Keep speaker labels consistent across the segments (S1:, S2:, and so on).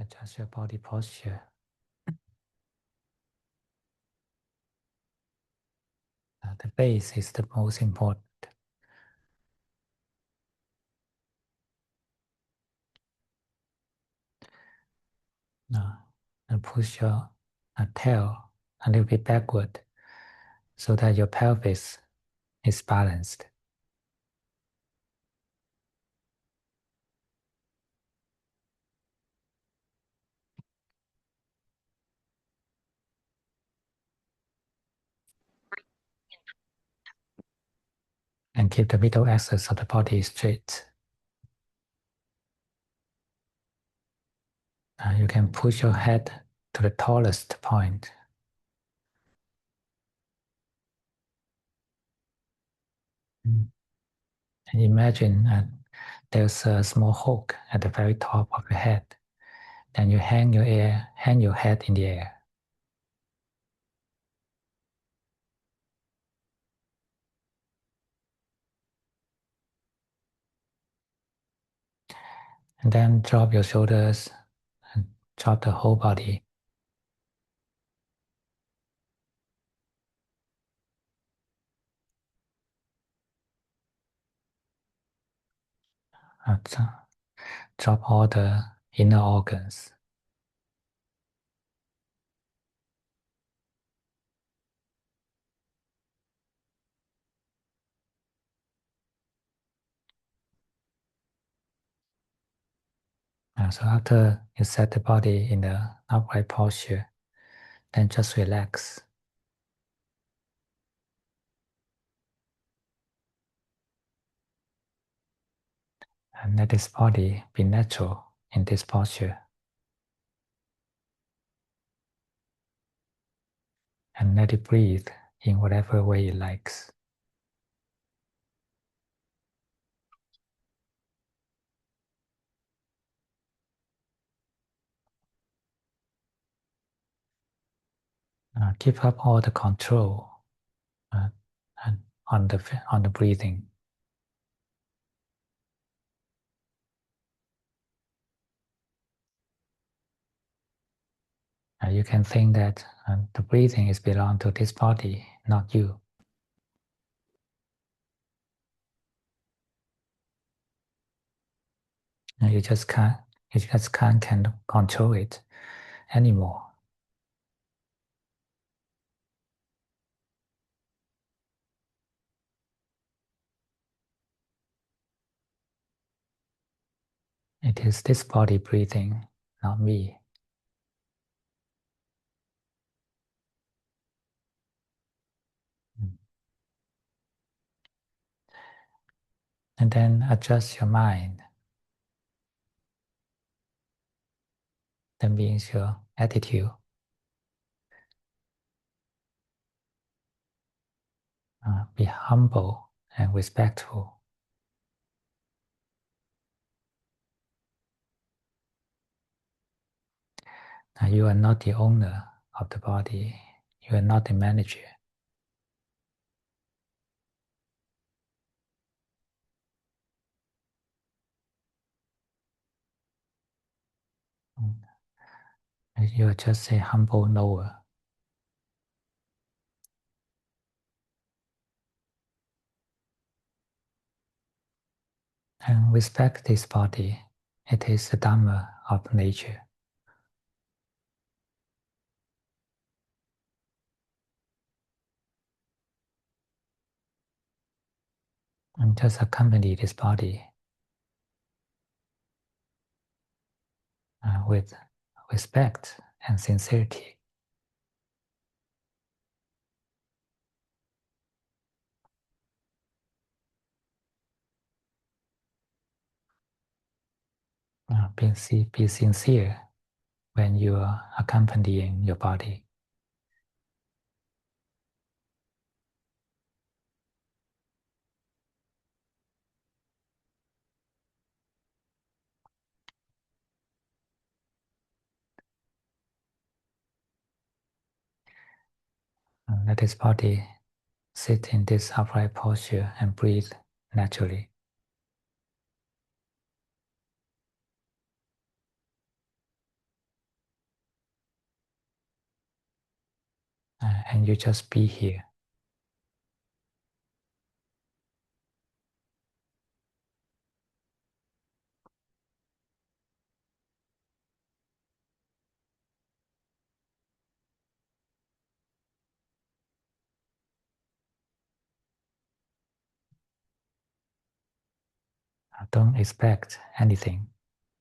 S1: Adjust your body posture. The base is the most important. And push your tail a little bit backward so that your pelvis is balanced. And keep the middle axis of the body straight. You can push your head to the tallest point. And imagine there's a small hook at the very top of your head. Then you hang your head in the air. And then drop your shoulders and drop the whole body. Drop all the inner organs. So after you set the body in the upright posture, then just relax. And let this body be natural in this posture. And let it breathe in whatever way it likes. Keep up all the control and on the breathing. You can think that the breathing is belong to this body, not you. You just can't control it anymore. It is this body breathing, not me. And then adjust your mind. That means your attitude. Be humble and respectful. You are not the owner of the body. You are not the manager. You are just a humble knower. And respect this body. It is the Dharma of nature. And just accompany this body with respect and sincerity. Be sincere when you are accompanying your body. Let this body sit in this upright posture and breathe naturally. and you just be here. Don't expect anything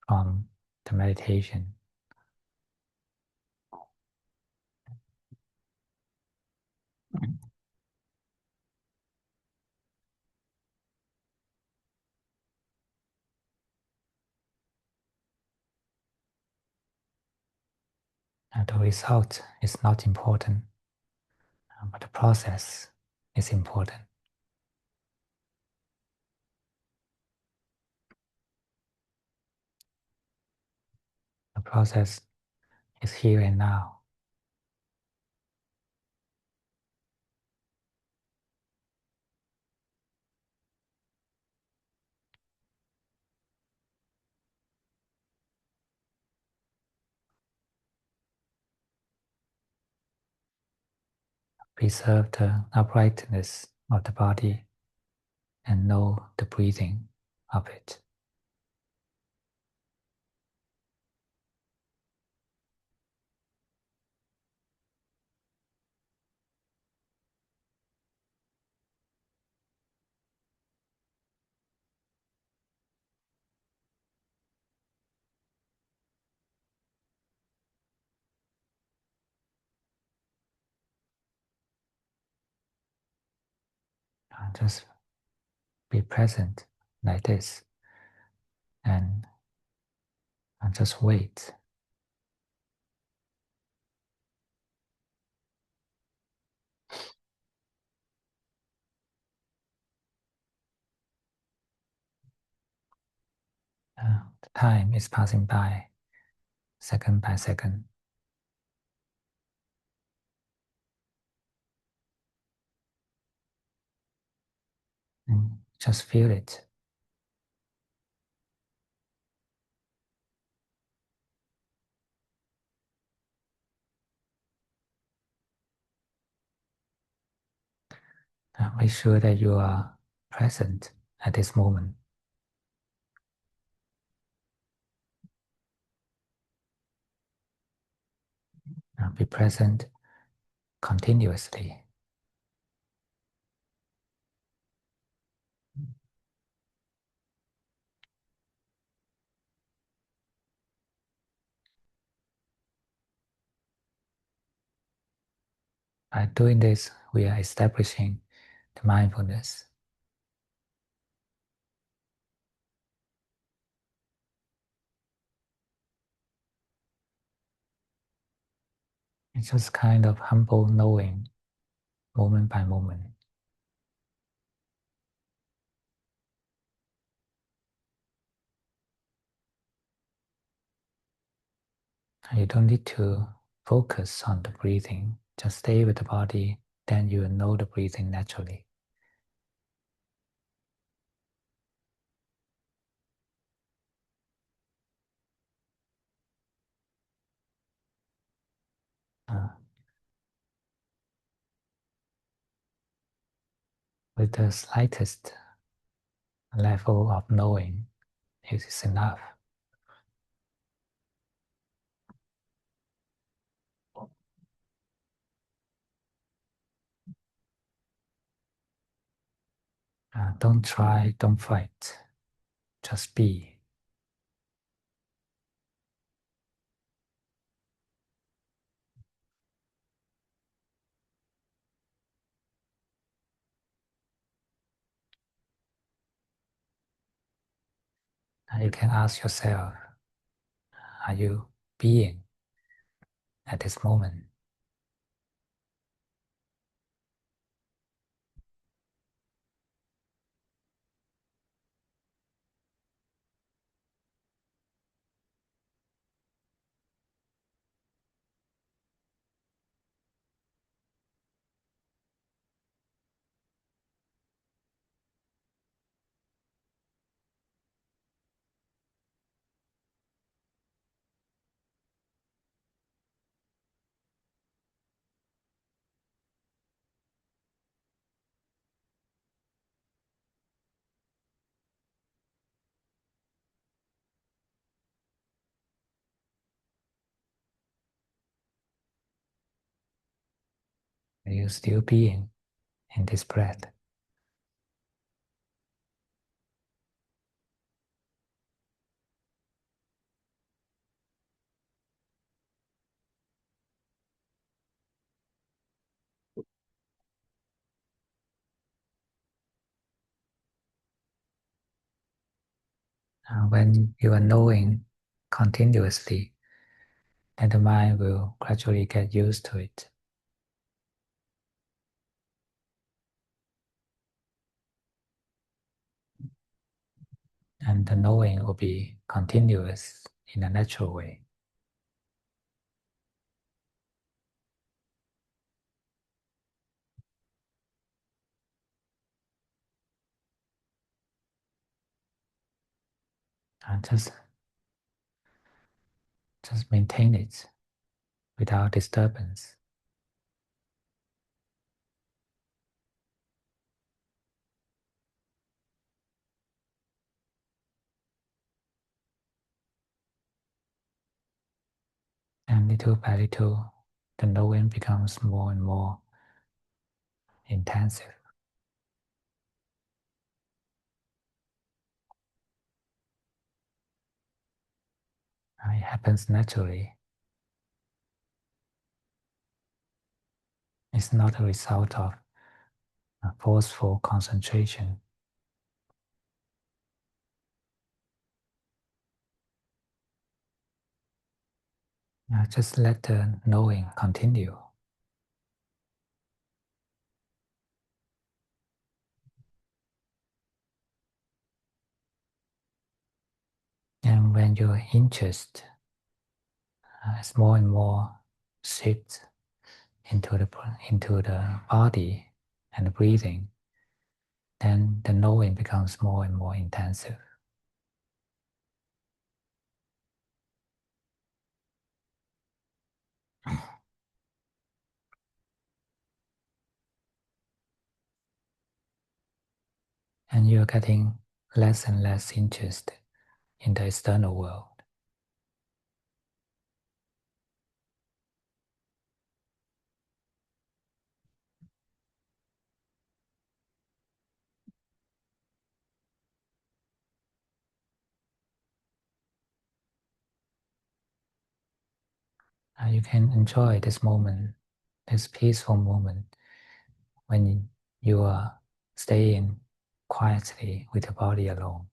S1: from the meditation. And the result is not important, but the process is important. The process is here and now. Preserve the uprightness of the body and know the breathing of it. Just be present like this and just wait. The time is passing by, second by second. And just feel it. Make sure that you are present at this moment. Be present continuously. By doing this, we are establishing the mindfulness. It's just kind of humble knowing, moment by moment. You don't need to focus on the breathing. Just stay with the body, then you will know the breathing naturally. With the slightest level of knowing, it is enough. Don't try, don't fight, just be. You can ask yourself, are you being at this moment? You still being in this breath. When you are knowing continuously, then the mind will gradually get used to it. And the knowing will be continuous in a natural way. And just maintain it without disturbance. And little by little, the knowing becomes more and more intensive. It happens naturally. It's not a result of a forceful concentration. Just let the knowing continue. And when your interest is more and more shifts into the body and the breathing, then the knowing becomes more and more intensive. And you're getting less and less interest in the external world. You can enjoy this moment, this peaceful moment, when you are staying quietly with the body alone.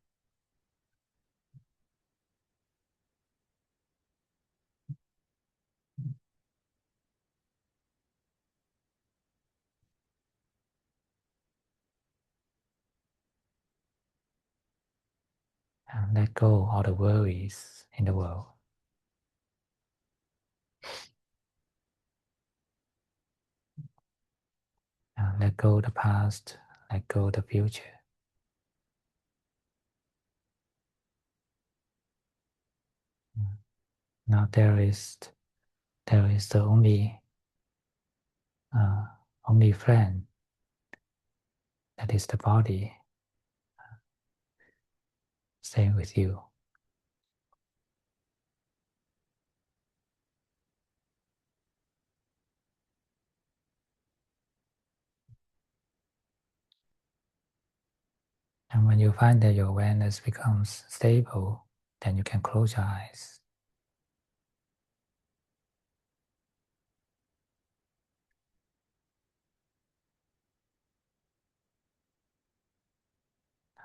S1: And let go all the worries in the world. Let go the past, let go the future. Now there is the only friend, that is the body, staying with you. And when you find that your awareness becomes stable, then you can close your eyes.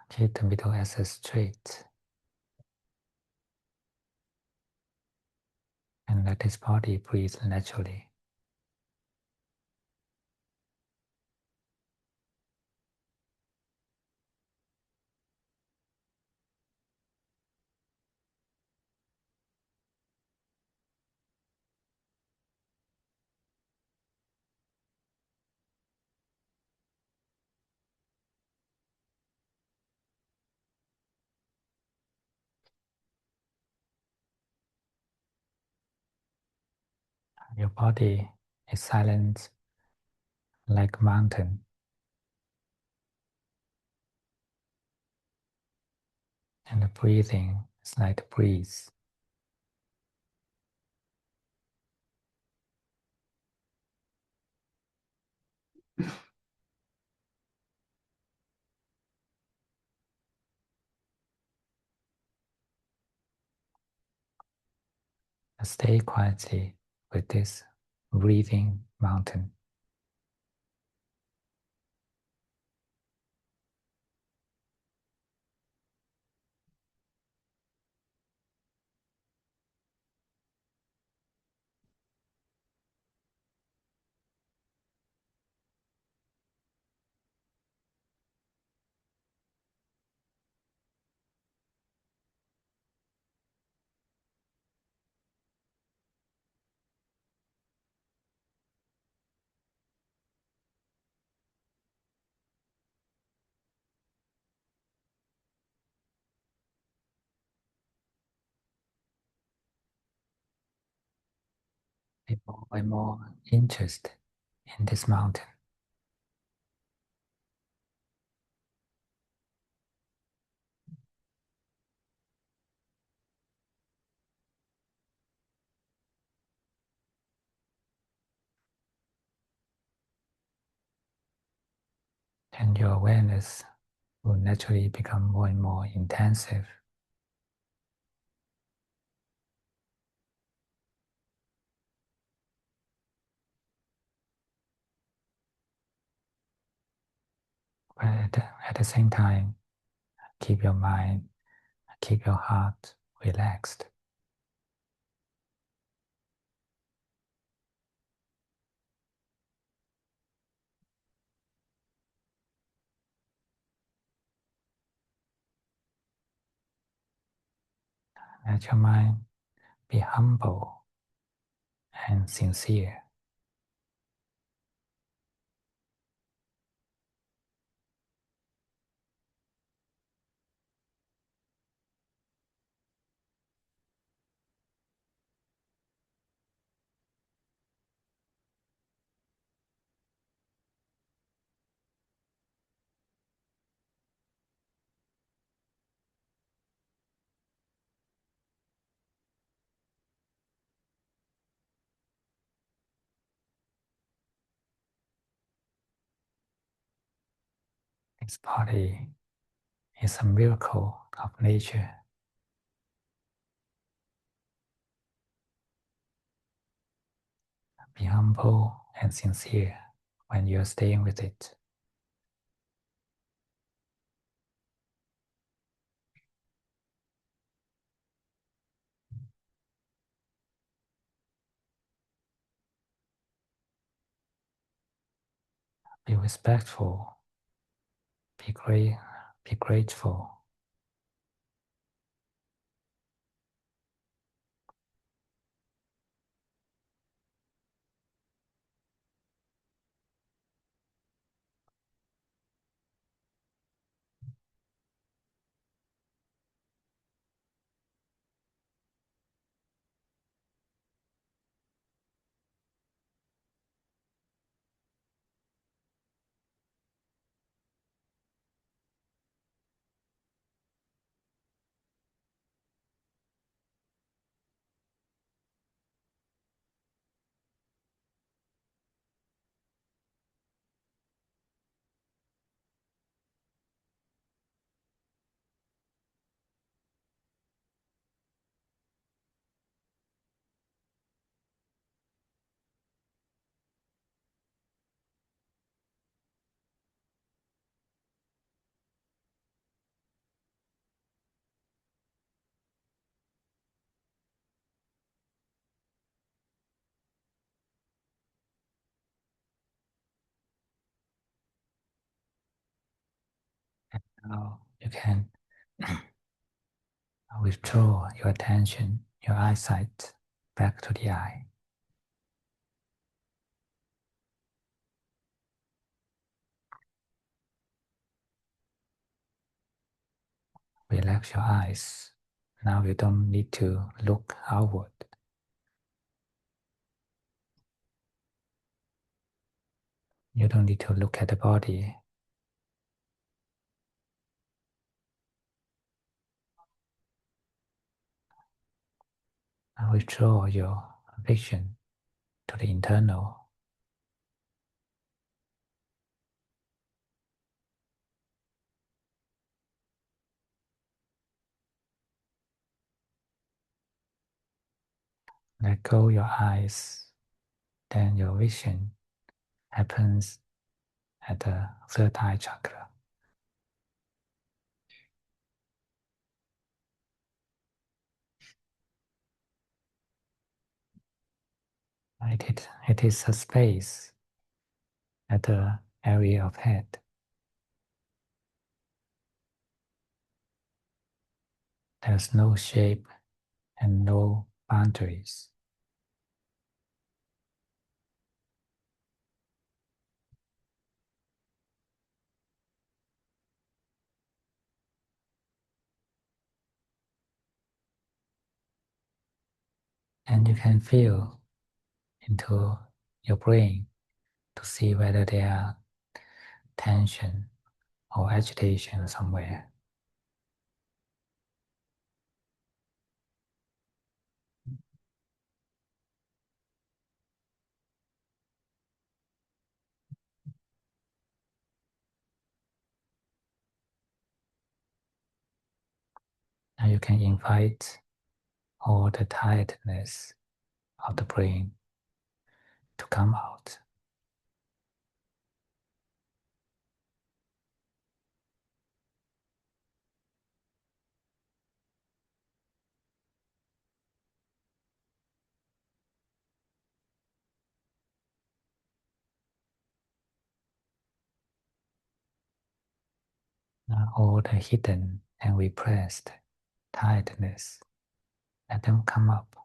S1: Keep the middle axis straight. And let this body breathe naturally. Your body is silent like a mountain. And the breathing is like the breeze. Stay quietly with this breathing mountain. Be more and more interested in this mountain. And your awareness will naturally become more and more intensive. But at the same time, keep your mind, keep your heart relaxed. Let your mind be humble and sincere. This body is a miracle of nature. Be humble and sincere when you're staying with it. Be respectful. Be great. Be grateful. Now you can withdraw your attention, your eyesight back to the eye. Relax your eyes. Now you don't need to look outward. You don't need to look at the body. Withdraw your vision to the internal. let go your eyes, then your vision happens at the third eye chakra. It is a space at the area of head. There's no shape and no boundaries. And you can feel into your brain to see whether there are tension or agitation somewhere. And you can invite all the tiredness of the brain to come out. All the hidden and repressed tiredness, let them come up.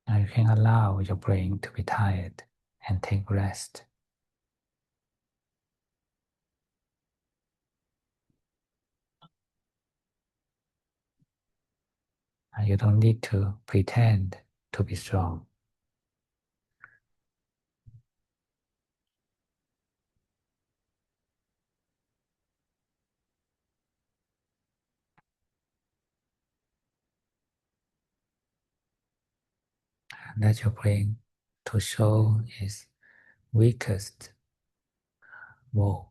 S1: Now you can allow your brain to be tired and take rest. You don't need to pretend to be strong. Let your brain to show its weakest mode.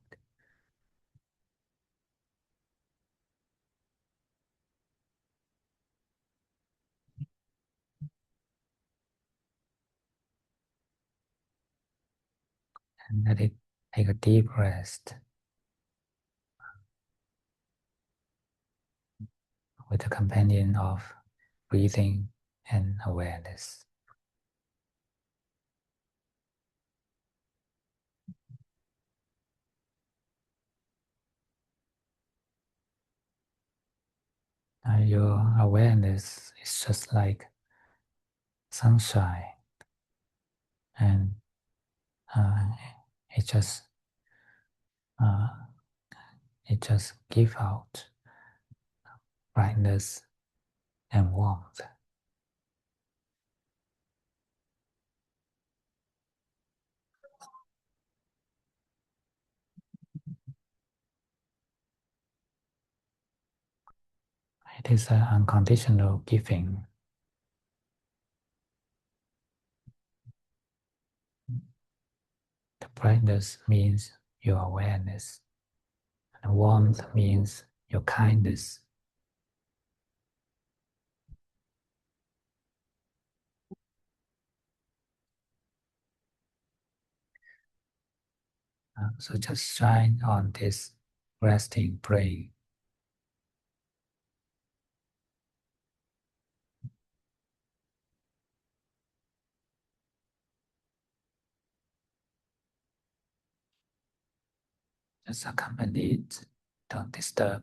S1: And let it take a deep rest with the companion of breathing and awareness. Your awareness is just like sunshine, and uh, it just uh, it just gives out brightness and warmth. It is an unconditional giving. The brightness means your awareness, and warmth means your kindness. So just shine on this resting brain. Just accompany it, don't disturb.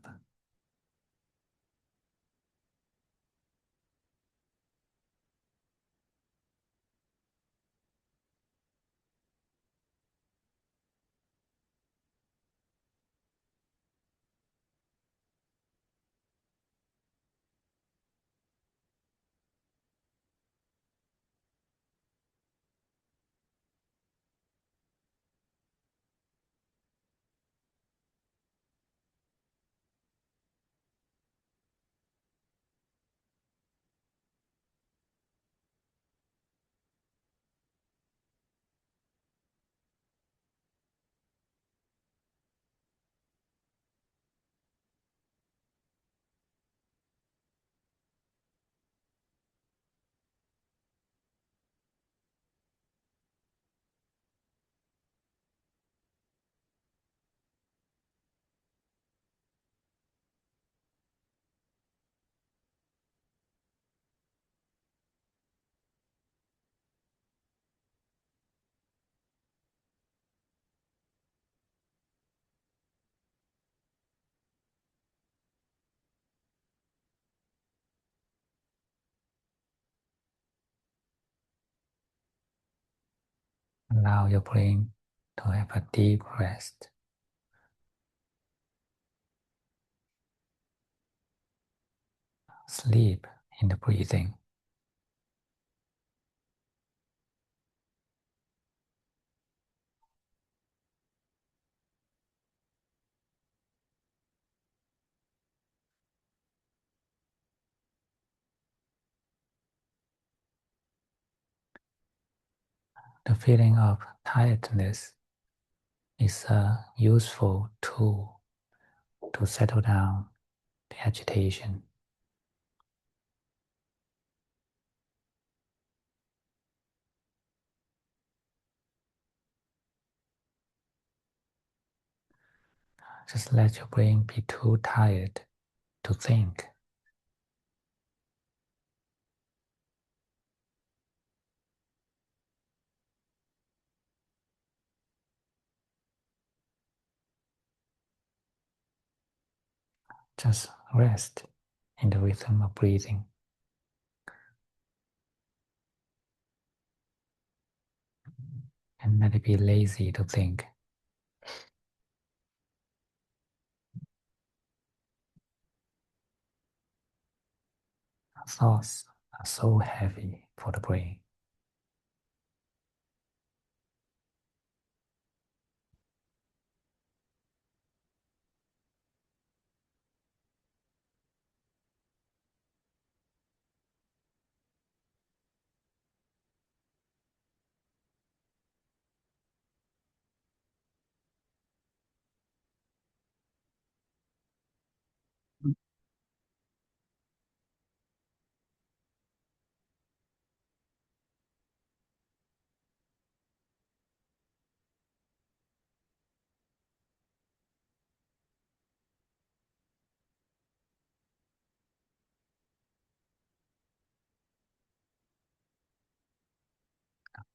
S1: Allow your brain to have a deep rest. Sleep in the breathing. The feeling of tiredness is a useful tool to settle down the agitation. Just let your brain be too tired to think. Just rest in the rhythm of breathing. And let it be lazy to think. Thoughts are so heavy for the brain.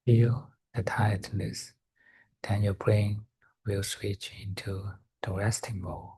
S1: Feel the tiredness, then your brain will switch into the resting mode.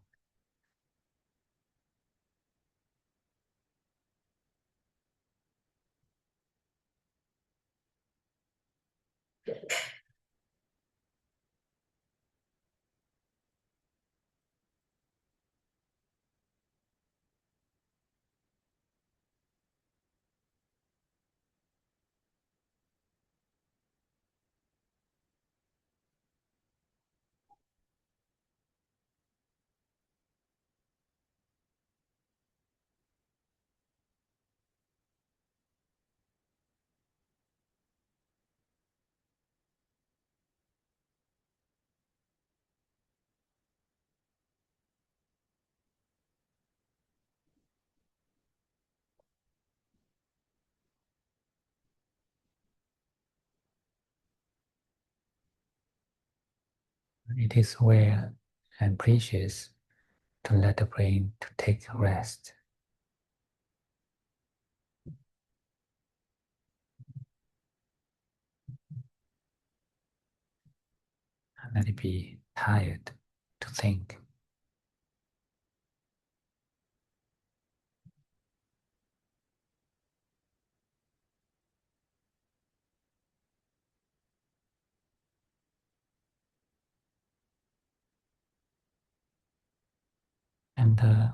S1: It is rare and precious to let the brain to take rest. And let it be tired to think. And the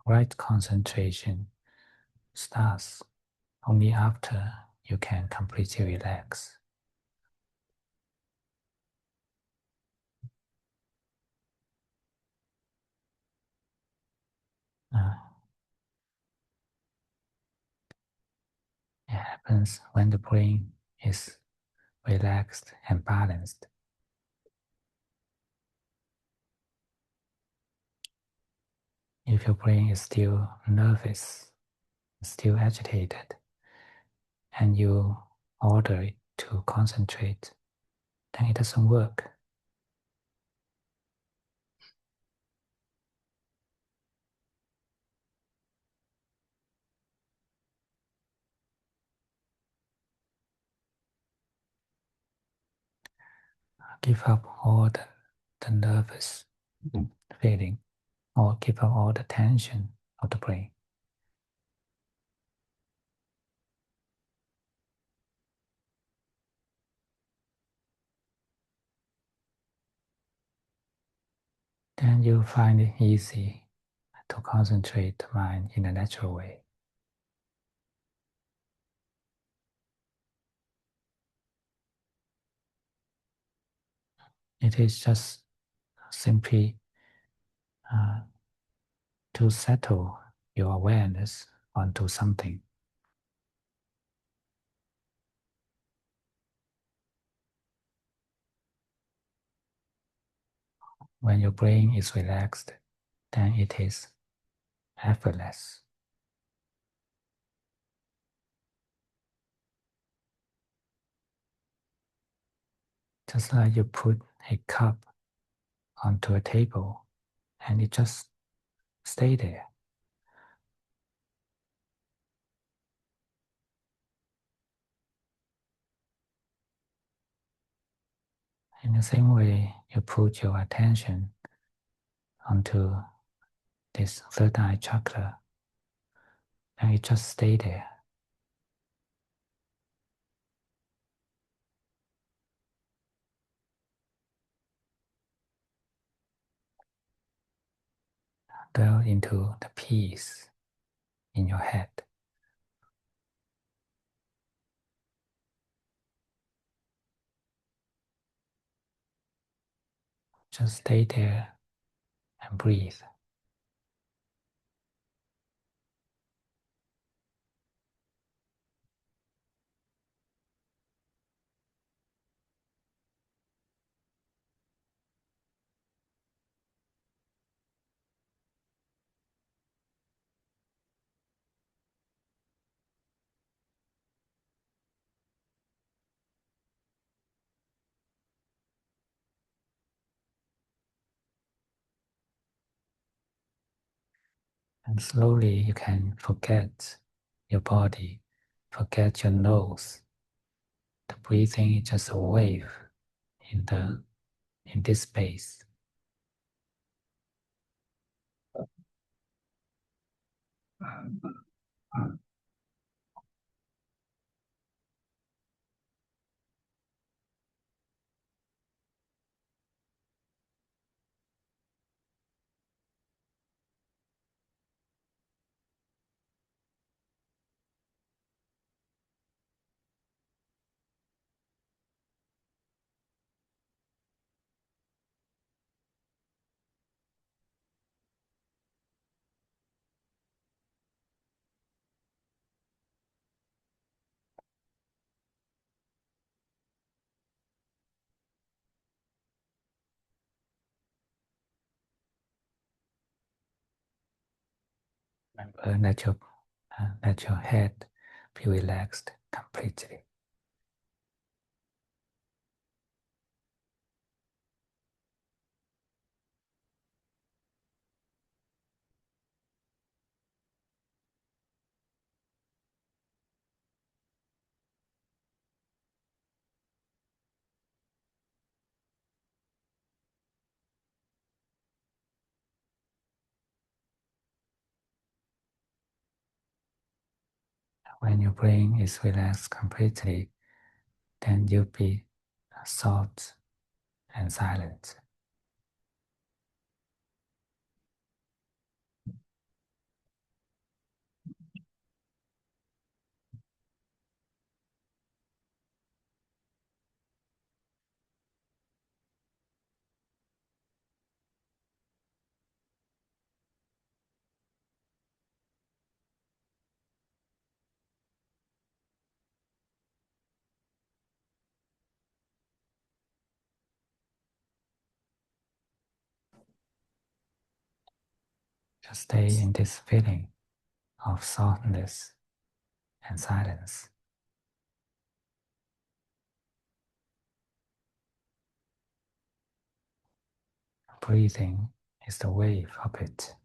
S1: right concentration starts only after you can completely relax. Uh, it happens when the brain is relaxed and balanced. If your brain is still nervous, still agitated, and you order it to concentrate, then it doesn't work. Give up all the nervous feeling, or give up all the tension of the brain. then you find it easy to concentrate the mind in a natural way. It is just simply to settle your awareness onto something. When your brain is relaxed, then it is effortless. Just like you put a cup onto a table and it just stay there. In the same way, you put your attention onto this third eye chakra and it just stay there. Dwell into the peace in your head. Just stay there and breathe. And slowly you can forget your body, forget your nose. The breathing is just a wave in this space. Remember, let your head be relaxed completely. When your brain is relaxed completely, then you'll be soft and silent. Just stay in this feeling of softness and silence. Breathing is the wave of it.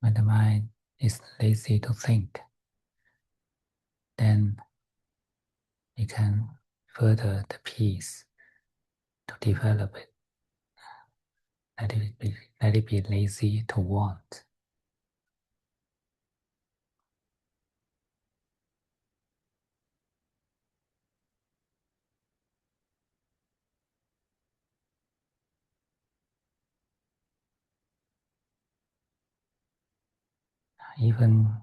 S1: When the mind is lazy to think, then we can further the peace to develop it. Let it be lazy to want. Even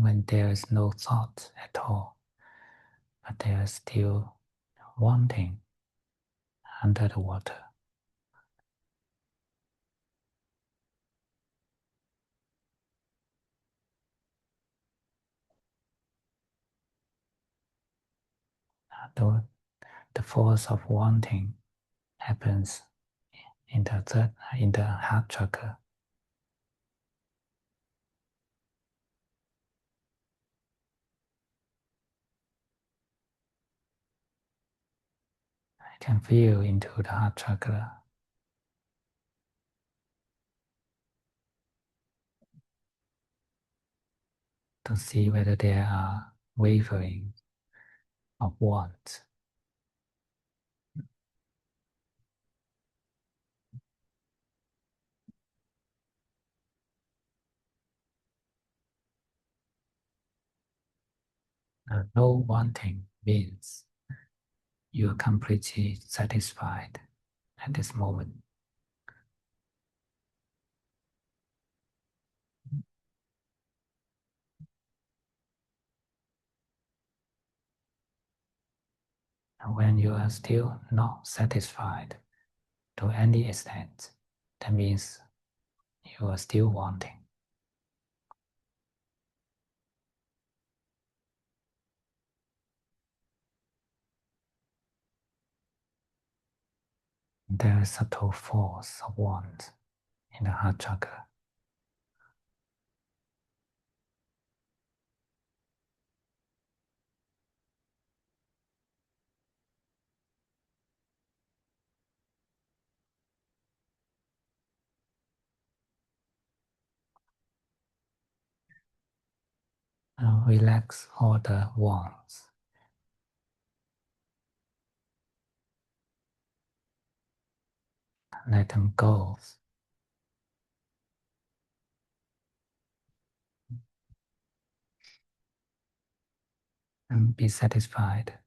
S1: when there is no thought at all, but there is still wanting under the water. The force of wanting happens in the heart chakra. I can feel into the heart chakra to see whether there are wavering of want. No wanting means you are completely satisfied at this moment. And when you are still not satisfied to any extent, that means you are still wanting. There is subtle force of want in the heart chakra. Now relax all the wants. Let them go. And be satisfied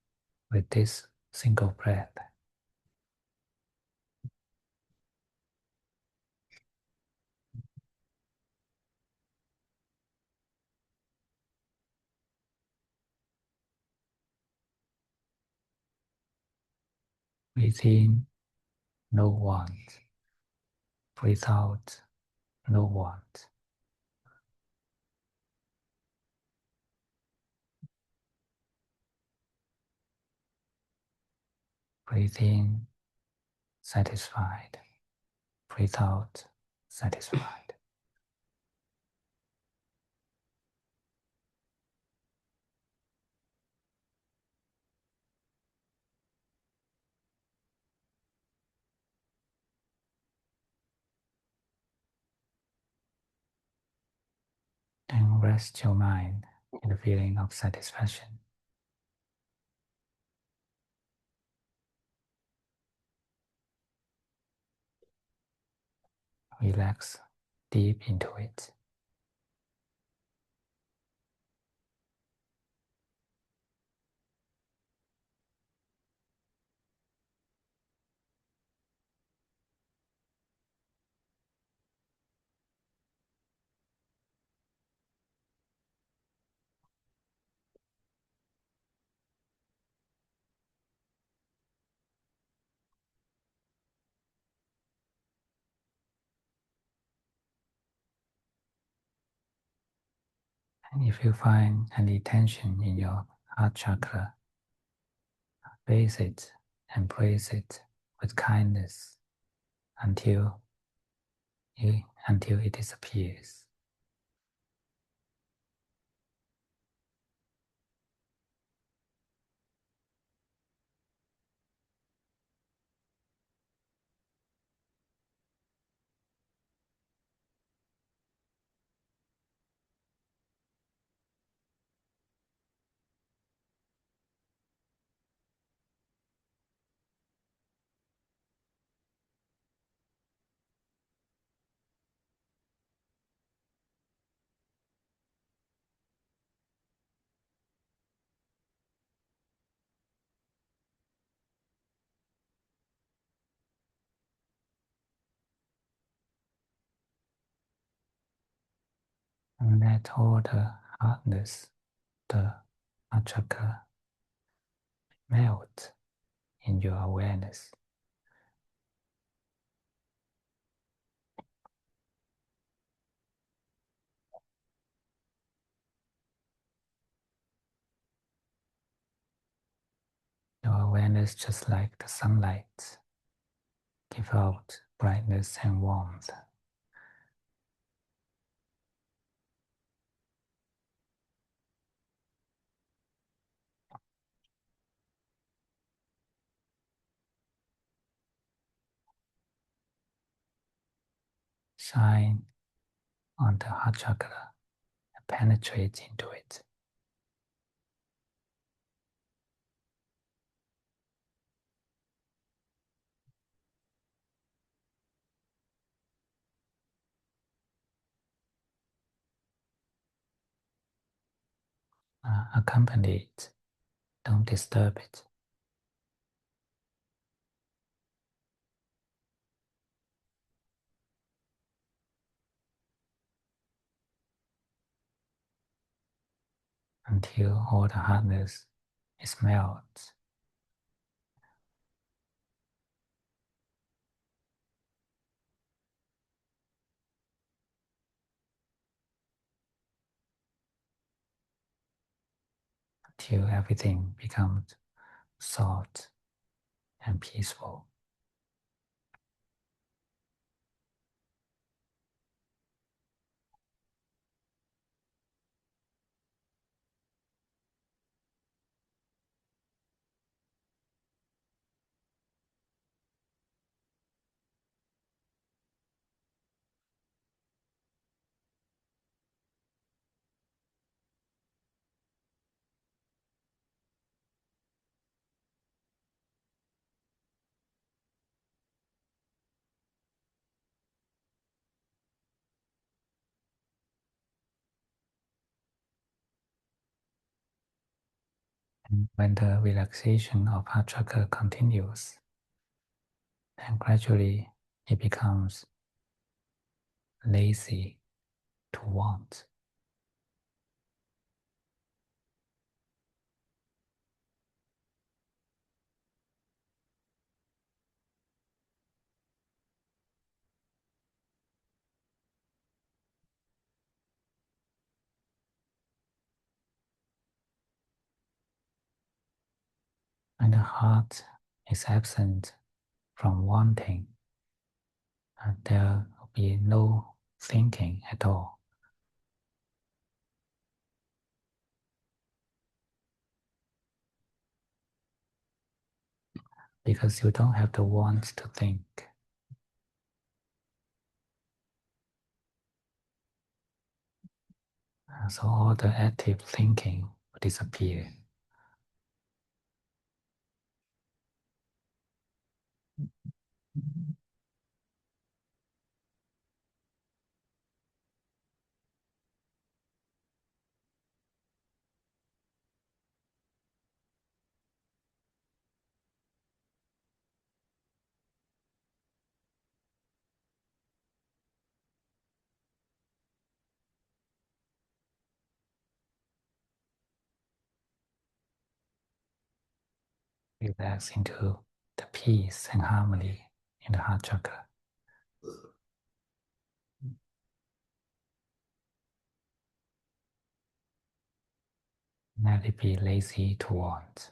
S1: with this single breath. Breathe in, no want. Breathe out, no want. Breathe in, satisfied. Breathe out, satisfied. Then rest your mind in the feeling of satisfaction. Relax deep into it. And if you find any tension in your heart chakra, face it, embrace it with kindness until it disappears. And let all the hardness, the heart chakra, melt in your awareness. Your awareness, just like the sunlight, give out brightness and warmth. Shine on the heart chakra and penetrate into it. Accompany it. Don't disturb it. Until all the hardness is melted. Until everything becomes soft and peaceful. And when the relaxation of heart chakra continues, then gradually it becomes lazy to want. When the heart is absent from wanting, and there will be no thinking at all. Because you don't have the want to think. So all the active thinking will disappear. Relax into the peace and harmony in the heart chakra. Let it be lazy to want.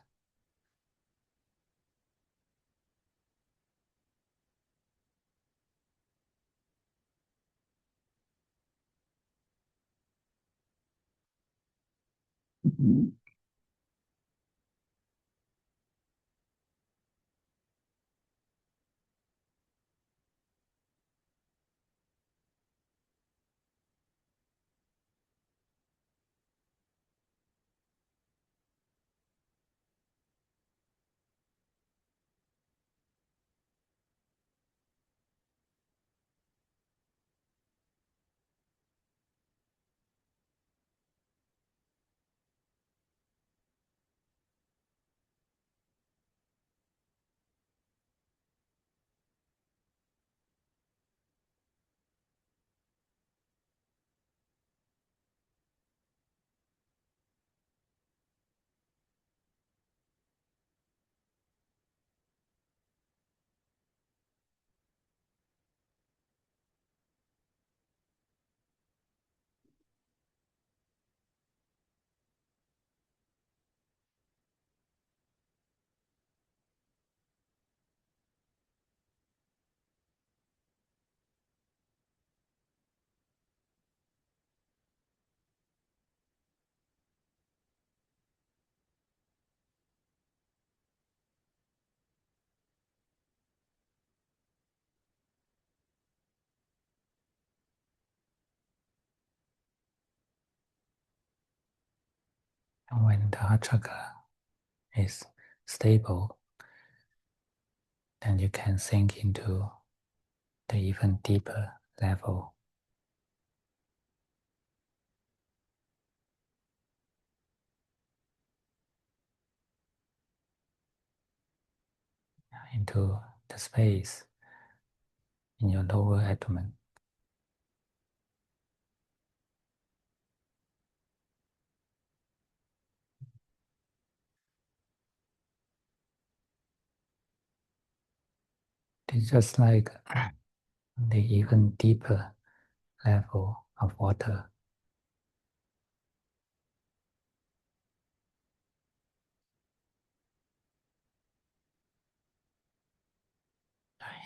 S1: And when the heart chakra is stable, then you can sink into the even deeper level. Into the space in your lower abdomen. It's just like the even deeper level of water.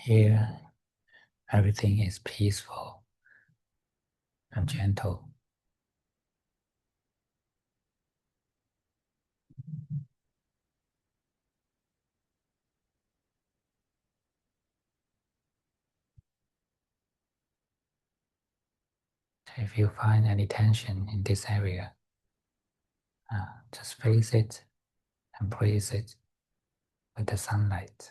S1: Here, everything is peaceful and gentle. If you find any tension in this area, just face it and brace it with the sunlight.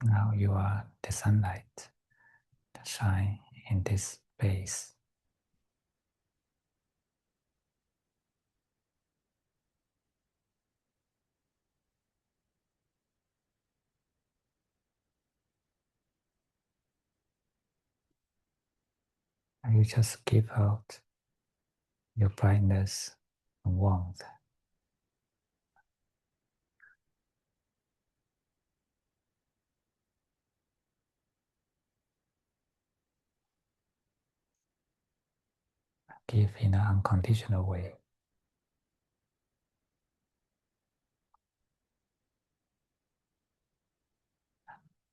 S1: Now you are the sunlight that shine in this space. And you just give out your brightness and warmth. Give in an unconditional way.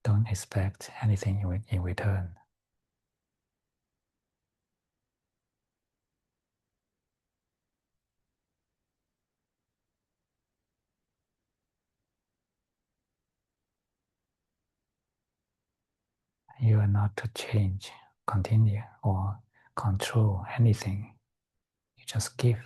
S1: Don't expect anything in return. You are not to change, continue, or control anything. You just give.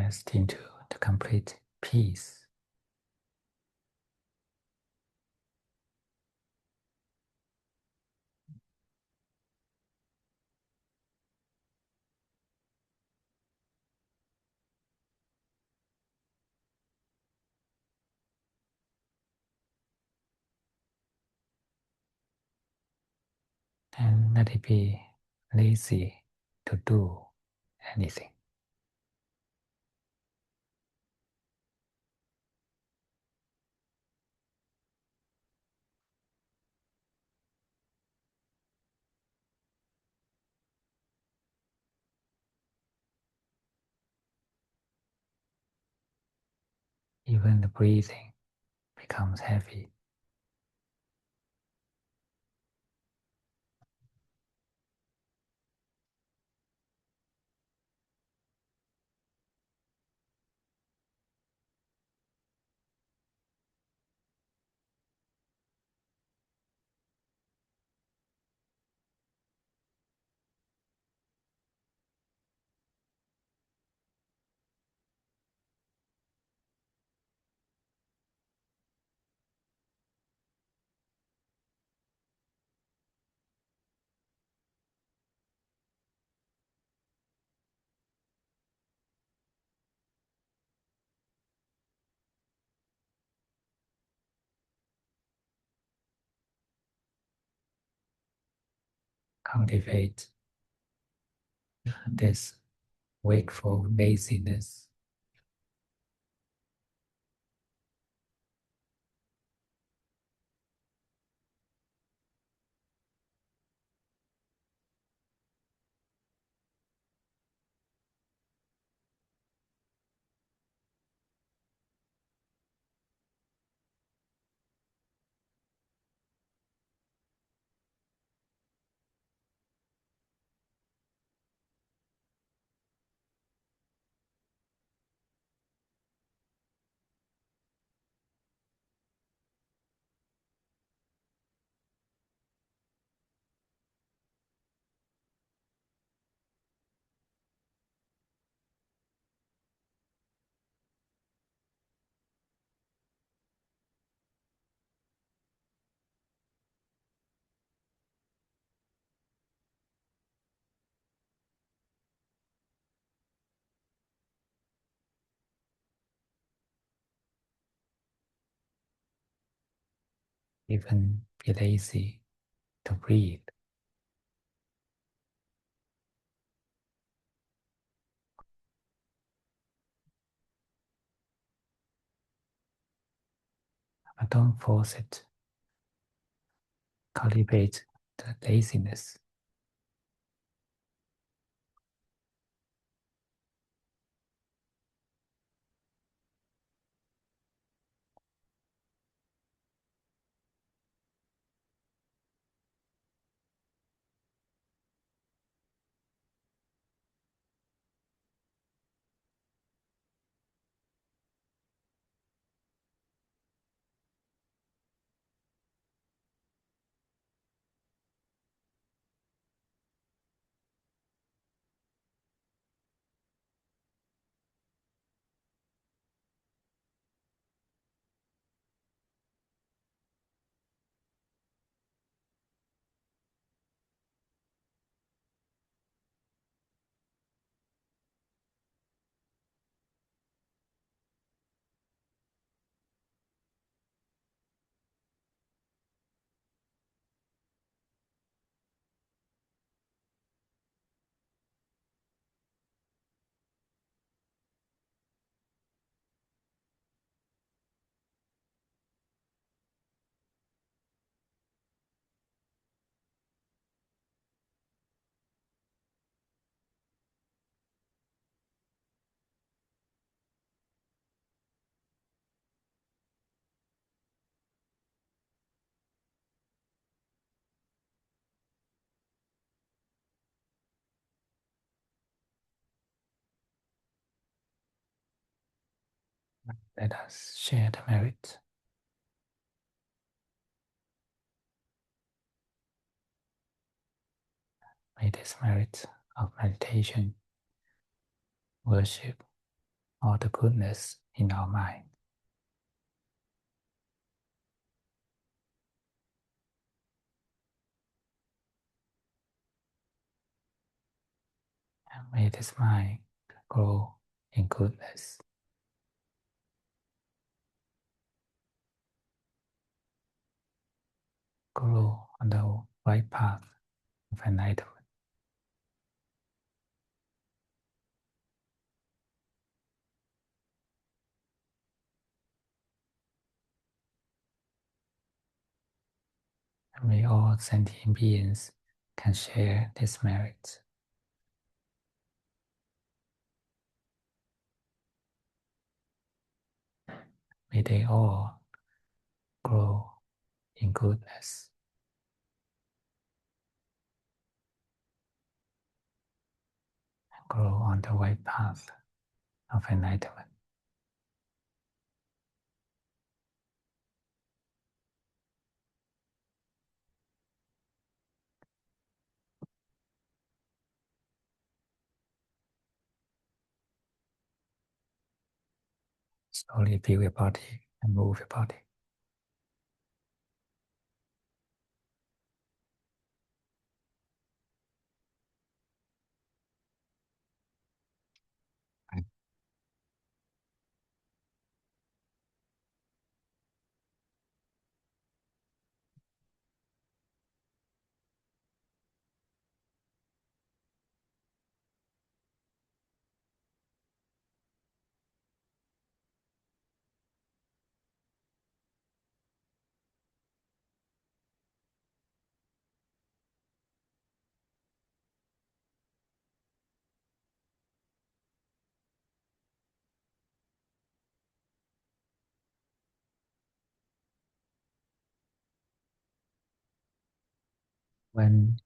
S1: rest into the complete peace. And let it be lazy to do anything. Even the breathing becomes heavy. Cultivate this wakeful laziness. Even be lazy to breathe. But don't force it. Cultivate the laziness. Let us share the merit. May this merit of meditation, worship, all the goodness in our mind. And may this mind grow in goodness. Grow on the right path of enlightenment. And may all sentient beings can share this merit. May they all grow in goodness. And grow on the right path of enlightenment. Slowly feel your body and move your body. When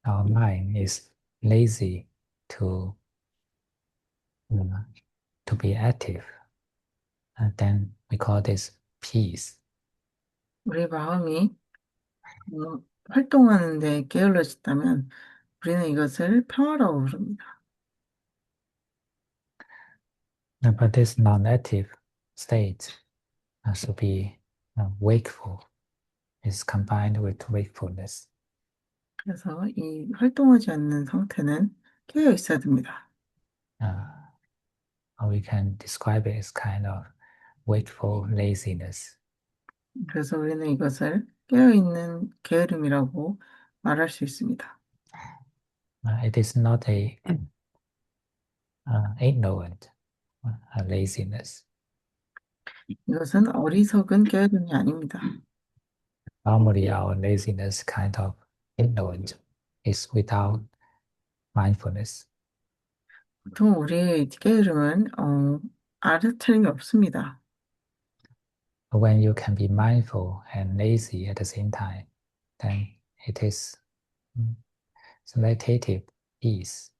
S1: our mind is lazy to uh, to be active, then we call this peace.
S2: 우리 마음이 활동하는데 게을러졌다면 우리는 이것을 평화라고 부릅니다.
S1: But this non-active state should be wakeful. Is combined with wakefulness.
S2: 그래서 이 활동하지 않는 상태는 깨어 있어야 됩니다.
S1: We can describe it as kind of wakeful laziness.
S2: 그래서 우리는 이것을 깨어있는 게으름이라고 말할 수 있습니다.
S1: It is not a ignorant laziness.
S2: 이것은 어리석은 게으름이 아닙니다.
S1: Normally, our laziness kind of ignorant is without mindfulness.
S2: 보통 우리의 게으름은 알아차림이 없습니다.
S1: But when you can be mindful and lazy at the same time, then it is meditative peace.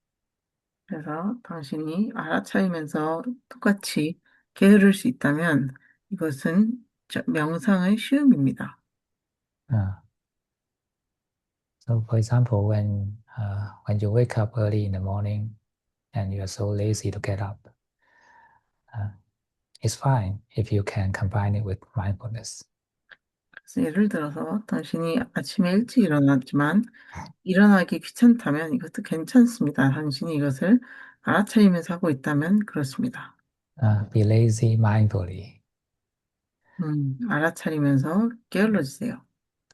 S2: 그래서 당신이 알아차리면서 똑같이 게으를 수 있다면 이것은 명상의 쉬움입니다.
S1: Uh, so, for example, when you wake up early in the morning and you are so lazy to get up, it's fine if you can combine it with mindfulness.
S2: 그래서 예를 들어서 당신이 아침에 일찍 일어났지만 일어나기 귀찮다면 이것도 괜찮습니다. 당신이 이것을 알아차리면서 하고 있다면 그렇습니다.
S1: Be lazy mindfully.
S2: 알아차리면서 게을러지세요.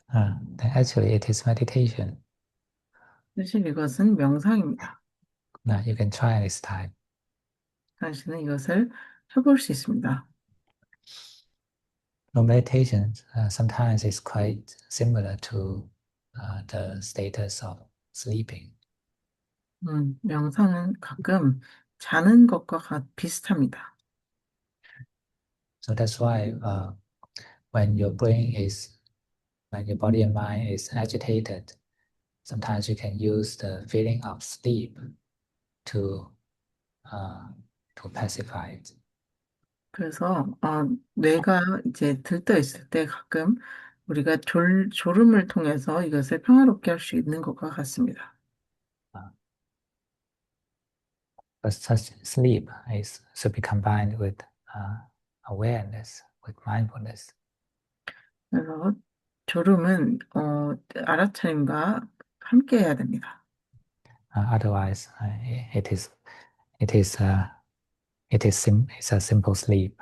S1: Then actually, it is meditation.
S2: 사실 이것은 명상입니다.
S1: You can try this time.
S2: 당신은 이것을 해볼 수 있습니다.
S1: No, meditation sometimes is quite similar to the status of sleeping.
S2: 명상은 가끔 자는 것과 비슷합니다.
S1: So that's why when your brain is, when your body and mind is agitated, sometimes you can use the feeling of sleep to pacify it.
S2: 그래서 뇌가 이제 들떠 있을 때 가끔 우리가 졸음을 통해서 이것을 평화롭게 할 수 있는 것과 같습니다.
S1: but such sleep is should be combined with awareness, with mindfulness.
S2: 그래서 졸음은 알아차림과 함께 해야 됩니다.
S1: Otherwise, it is it is it's a simple sleep.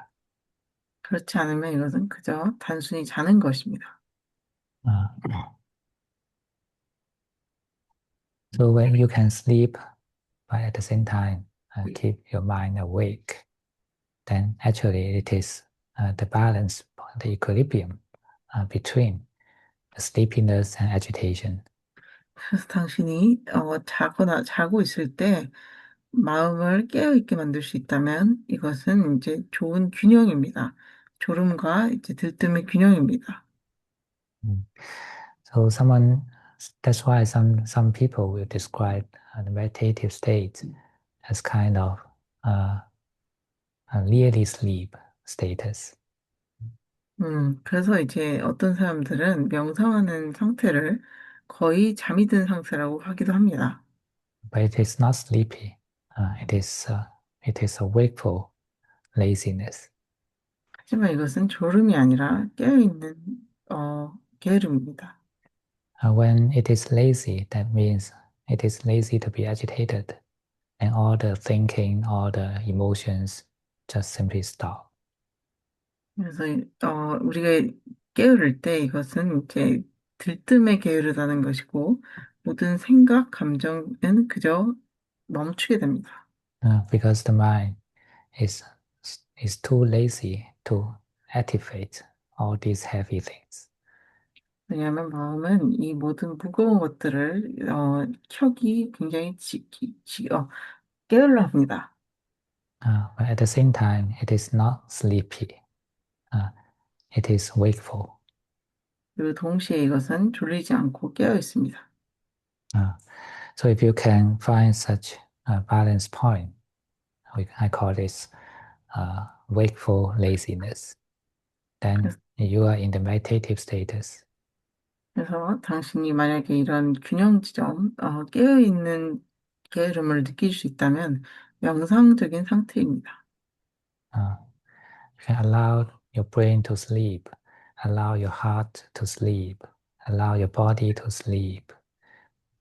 S2: 그렇지 않으면 이것은 그저 단순히 자는 것입니다.
S1: Uh, so when you can sleep, but at the same time keep your mind awake, then actually it is the balance, the equilibrium between the sleepiness and agitation.
S2: 그래서 당신이 자고 있을 때 마음을 깨어있게 만들 수 있다면 이것은 이제 좋은 균형입니다. 졸음과 이제 들뜸의 균형입니다.
S1: Mm. So that's why some people will describe the meditative state as kind of uh, a really sleep status.
S2: 그래서 이제 어떤 사람들은 명상하는 상태를 거의 잠이 든 상태라고 하기도 합니다.
S1: But it is not sleepy. It is a wakeful laziness.
S2: 하지만 이것은 졸음이 아니라 깨어있는 게으름입니다.
S1: When it is lazy, that means it is lazy to be agitated, and all the thinking, all the emotions just simply stop.
S2: 그래서 우리가 게으를 때 이것은 이제 들뜸에 게으르다는 것이고 모든 생각, 감정은 그저 멈추게 됩니다.
S1: Because the mind is is too lazy to activate all these heavy things.
S2: 왜냐하면 마음은 이 모든 무거운 것들을 켜기 굉장히 게을러 합니다.
S1: But at the same time, it is not sleepy. Uh, it is wakeful.
S2: 그리고 동시에 이것은 졸리지 않고 깨어 있습니다.
S1: Uh, so if you can find such a balance point, I call this wakeful laziness, then
S2: 그래서,
S1: you are in the meditative status.
S2: 그래서 당신이 만약에 이런 균형 지점, 깨어 있는 게으름을 느낄 수 있다면 명상적인 상태입니다.
S1: You can allow your brain to sleep, allow your heart to sleep, allow your body to sleep,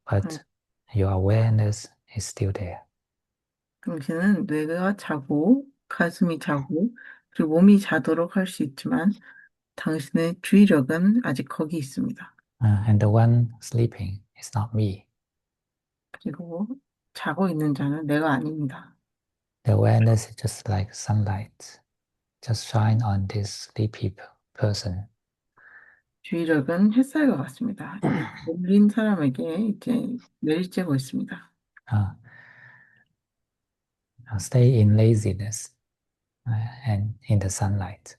S1: but your awareness is still there.
S2: 당신은 뇌가 자고, 가슴이 자고, 그리고 몸이 자도록 할 수 있지만 당신의 주의력은 아직 거기 있습니다.
S1: And the one sleeping is not me.
S2: 그리고 자고 있는 자는 내가 아닙니다.
S1: The awareness is just like sunlight, just shine on this sleepy person.
S2: 주의력은 햇살과 같습니다. 이 졸린 사람에게 이제 내리쬐고 있습니다.
S1: Uh, stay in laziness and in the sunlight.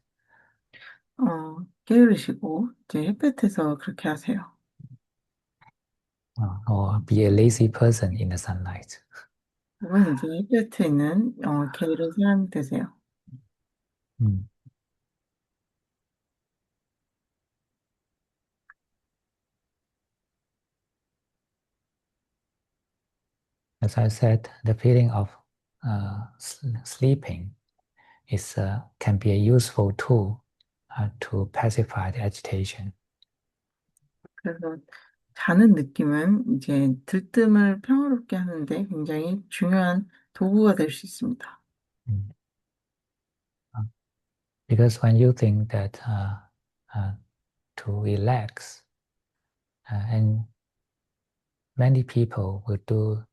S2: 게으르시고 이제 햇볕에서 그렇게 하세요.
S1: Or be a lazy person in the sunlight.
S2: 혹은 이제 햇볕에 있는 게으른 사람이 되세요.
S1: Mm. As I said, the feeling of sleeping can be a useful tool to pacify the agitation.
S2: 그래서 자는 느낌은 이제 들뜸을 평화롭게 하는데 굉장히 중요한 도구가 될 수 있습니다.
S1: Mm. Because when you think that to relax, and many people will do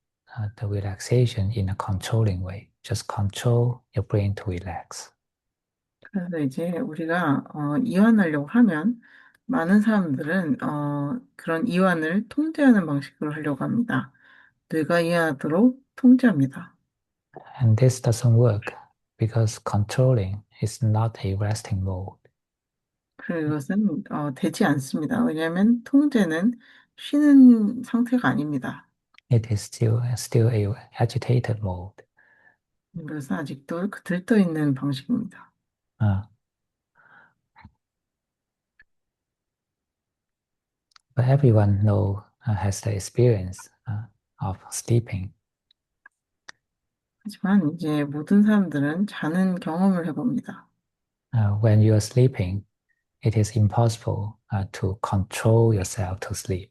S1: the relaxation in a controlling way, just control your brain to relax.
S2: 그래서 이제 우리가 이완하려고 하면 많은 사람들은 그런 이완을 통제하는 방식으로 하려고 합니다. 뇌가 이완하도록 통제합니다.
S1: And this doesn't work because controlling is not a resting mode.
S2: 그리고 이것은 되지 않습니다. 왜냐하면 통제는 쉬는 상태가 아닙니다.
S1: It is still a agitated mode.
S2: 이것은 아직도 그 들떠 있는 방식입니다.
S1: Uh, but everyone has the experience of sleeping.
S2: 하지만 이제 모든 사람들은 자는 경험을 해봅니다.
S1: When you are sleeping, it is impossible to control yourself to sleep.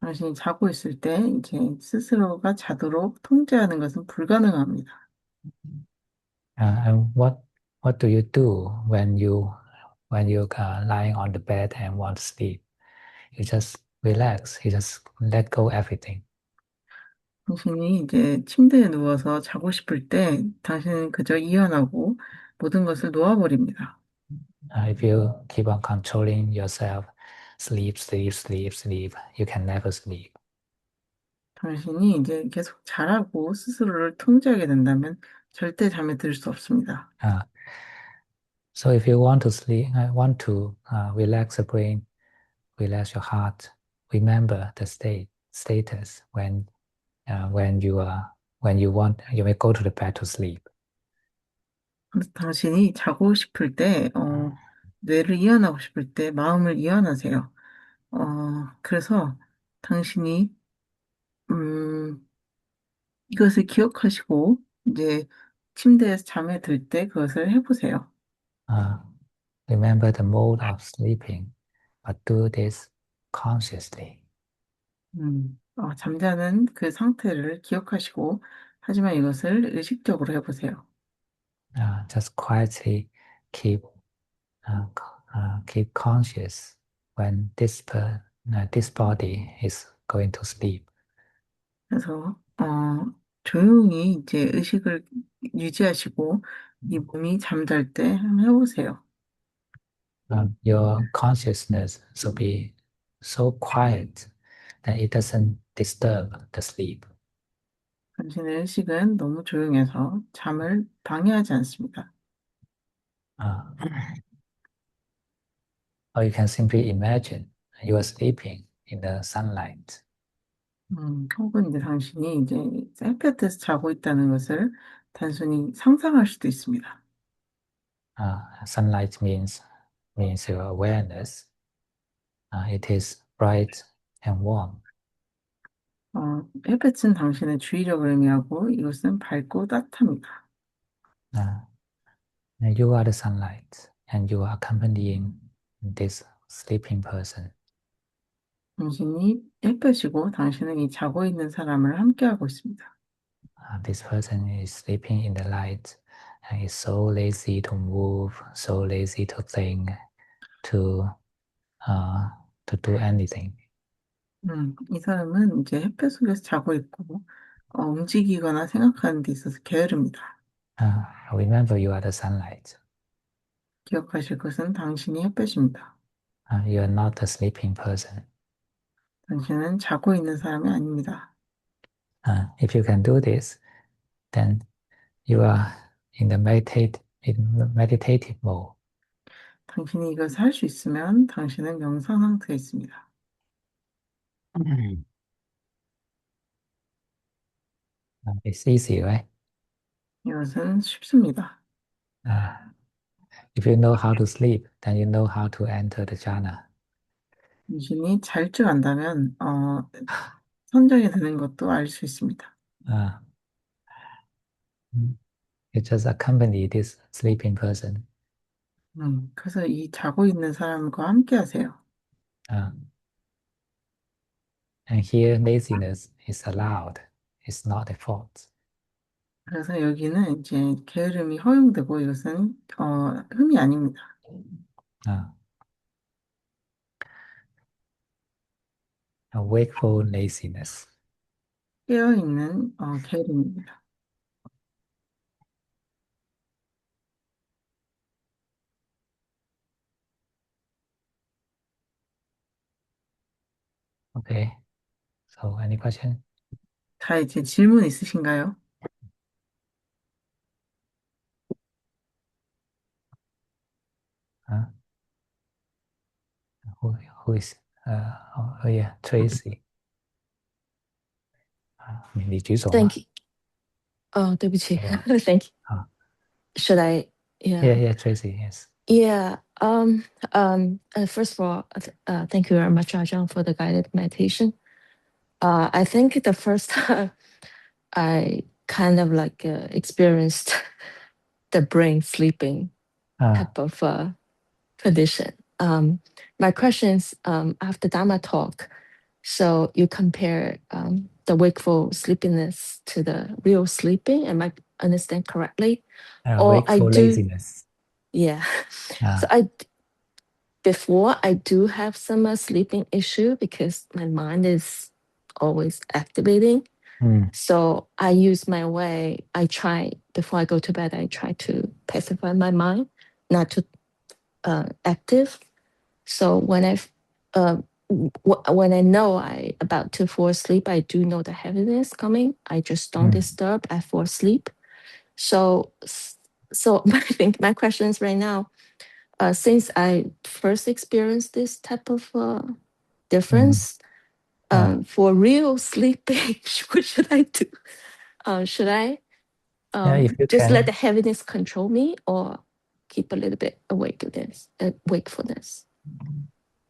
S2: 당신이 자고 있을 때 이제 스스로가 자도록 통제하는 것은 불가능합니다.
S1: And what do you do when you are lying on the bed and want to sleep? You just relax. You just let go everything.
S2: 당신이 이제 침대에 누워서 자고 싶을 때 당신은 그저 이완하고 모든 것을 놓아버립니다.
S1: If you keep on controlling yourself, sleep, sleep, sleep, sleep, you can never sleep.
S2: 당신이 이제 계속 자라고 스스로를 통제하게 된다면 절대 잠에 들 수 없습니다.
S1: Uh, so if you want to sleep, want to relax the brain, relax your heart, remember the status when you are when you want you may go to the bed to sleep.
S2: 그래서 당신이 자고 싶을 때, 뇌를 이완하고 싶을 때 마음을 이완하세요. 그래서 당신이 음, 이것을 기억하시고 이제 침대에서 잠에 들 때 그것을 해보세요.
S1: Uh, remember the mode of sleeping, but do this consciously.
S2: 잠자는 그 상태를 기억하시고 하지만 이것을 의식적으로 해보세요.
S1: Just quietly keep keep conscious when this body is going to sleep.
S2: 그래서 조용히 이제 의식을 유지하시고 이 몸이 잠잘 때 한번 해보세요.
S1: Your consciousness should be so quiet that it doesn't disturb the sleep.
S2: 당신의 의식은 너무 조용해서 잠을 방해하지 않습니다.
S1: Uh, or you can simply imagine you are sleeping in the sunlight.
S2: 혹은 이제 당신이 이제 햇볕에서 자고 있다는 것을 단순히 상상할 수도 있습니다.
S1: Sunlight means your awareness. It is bright and warm.
S2: 햇볕은 당신의 주의력을 의미하고 이것은 밝고 따뜻합니다.
S1: Uh, and you are the sunlight, and you are accompanying this sleeping person.
S2: 당신이 햇볕이고 당신은 이 자고 있는 사람을 함께하고 있습니다.
S1: This person is sleeping in the light and is so lazy to move, so lazy to think, to uh, to do anything.
S2: 이 사람은 이제 햇볕 속에서 자고 있고 움직이거나 생각하는 데 있어서 게으릅니다.
S1: Remember, you are the sunlight.
S2: 기억하실 것은 당신이 햇볕입니다.
S1: You are not the sleeping person.
S2: 당신은 자고 있는 사람이 아닙니다.
S1: If you can do this, then you are in meditative mode.
S2: 당신이 이것을 할 수 있으면 당신은 명상 상태에 있습니다.
S1: It's easy, right?
S2: 이것은 쉽습니다.
S1: Uh, if you know how to sleep, then you know how to enter the jhana.
S2: 당신이 잘 줄 안다면 선정이 되는 것도 알 수 있습니다.
S1: Uh, you just accompany this sleeping person.
S2: 그래서 이 자고 있는 사람과 함께 하세요.
S1: Uh, and here, laziness is allowed. It's not a fault.
S2: 그래서 여기는 이제 게으름이 허용되고 이것은 흠이 아닙니다.
S1: Uh, a wakeful laziness.
S2: 깨어있는 게으름입니다.
S1: Okay. So, any question?
S2: 자, 이제 질문 있으신가요?
S1: Uh, who, who is? Yeah, Tracy. 你举手吗？
S3: Thank you. 对不起.
S1: Yeah.
S3: Thank you.
S1: Uh,
S3: Should I? Yeah.
S1: yeah, Tracy. Yes.
S3: Yeah. First of all, thank you very much, Ajahn, for the guided meditation. I think the first time I kind of like experienced the brain sleeping type of condition. My question is, after Dharma talk, so you compare the wakeful sleepiness to the real sleeping. Am I understand correctly? Or I
S1: wakeful
S3: do,
S1: laziness.
S3: yeah. So
S1: Ah.
S3: before I do have some sleeping issue because my mind is always activating. So I use my way. I try before I go to bed. I try to pacify my mind, not to active. So when when I know I about to fall asleep, I do know the heaviness coming. I just don't disturb. I fall asleep. So I think my question is right now. Since I first experienced this type of difference, for real sleeping, what should I do? Should I
S1: If you
S3: just
S1: can,
S3: let the heaviness control me, or keep a little bit wakefulness?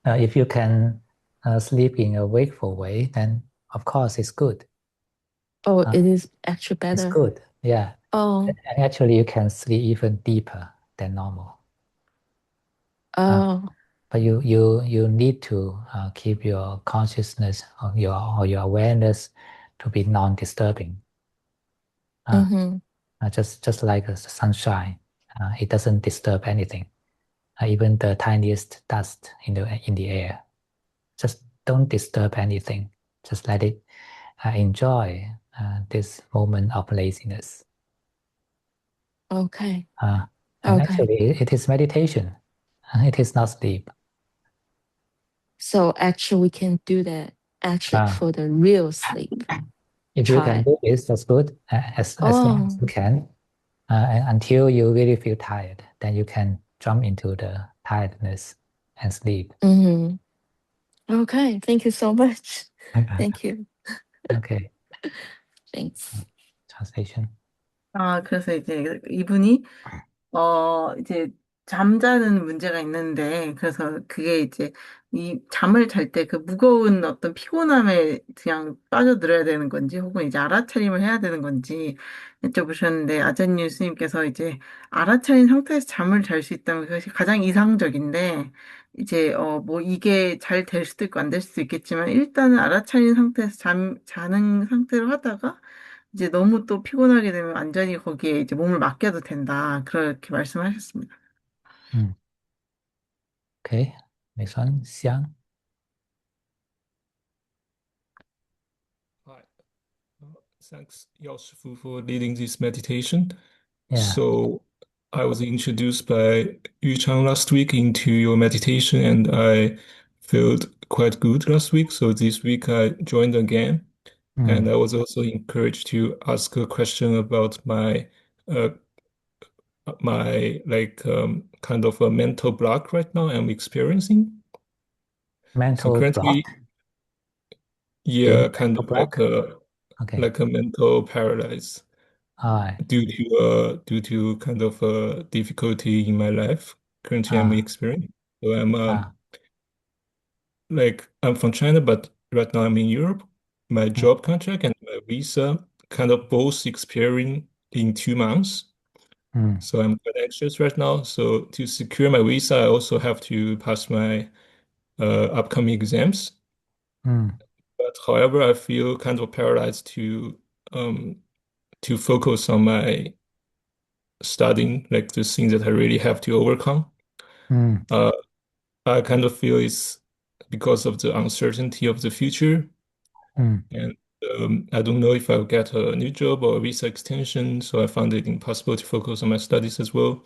S1: if you can sleep in a wakeful way, then of course it's good.
S3: Oh, it is actually
S1: It's
S3: better.
S1: good, yeah.
S3: Oh,
S1: And actually, you can sleep even deeper than normal.
S3: oh,
S1: But you need to keep your consciousness or your awareness to be non-disturbing. Just like the sunshine, it doesn't disturb anything, even the tiniest dust in the air. Just don't disturb anything. Just let it enjoy this moment of laziness.
S3: okay.
S1: And
S3: Okay.
S1: actually, it is meditation. It is not sleep.
S3: So actually, we can do that actually for the real sleep.
S1: If you can
S3: Try.
S1: do this, that's good. As long as you can, and until you really feel tired, then you can jump into the tiredness and sleep.
S3: Okay. Thank you so much. Thank you.
S1: Okay.
S3: Thanks.
S1: Translation.
S2: 그래서 이제 이분이 이제 잠자는 문제가 있는데, 그래서 그게 이제 이 잠을 잘 때 그 무거운 어떤 피곤함에 그냥 빠져들어야 되는 건지, 혹은 이제 알아차림을 해야 되는 건지 여쭤보셨는데, 아자뉴 스님께서 이제 알아차린 상태에서 잠을 잘 수 있다면 그것이 가장 이상적인데, 이제 뭐 이게 잘 될 수도 있고 안 될 수도 있겠지만, 일단은 알아차린 상태에서 자는 상태로 하다가 이제 너무 또 피곤하게 되면 완전히 거기에 이제 몸을 맡겨도 된다. 그렇게 말씀하셨습니다.
S1: Okay. Next one, Xiang.
S4: Hi. Thanks, Yao Shifu, for leading this meditation.
S1: Yeah.
S4: So I was introduced by Yu Chang last week into your meditation, and I felt quite good last week. So this week I joined again, and I was also encouraged to ask a question about my uh, kind of a mental block right now I'm experiencing. So
S1: Mental
S4: currently,
S1: block.
S4: yeah, kind
S1: Mental
S4: of
S1: block. Okay.
S4: like a mental paralysis.
S1: All right.
S4: Due to kind of a difficulty in my life currently I'm
S1: Ah.
S4: experiencing. So I'm
S1: Ah.
S4: I'm from China, but right now I'm in Europe. My job contract and my visa kind of both expiring in 2 months. So I'm quite anxious right now. So to secure my visa, I also have to pass my upcoming exams. But however, I feel kind of paralyzed to focus on my studying, like the things that I really have to overcome. I kind of feel it's because of the uncertainty of the future. And I don't know if I'll get a new job or a visa extension, so I found it impossible to focus on my studies as well.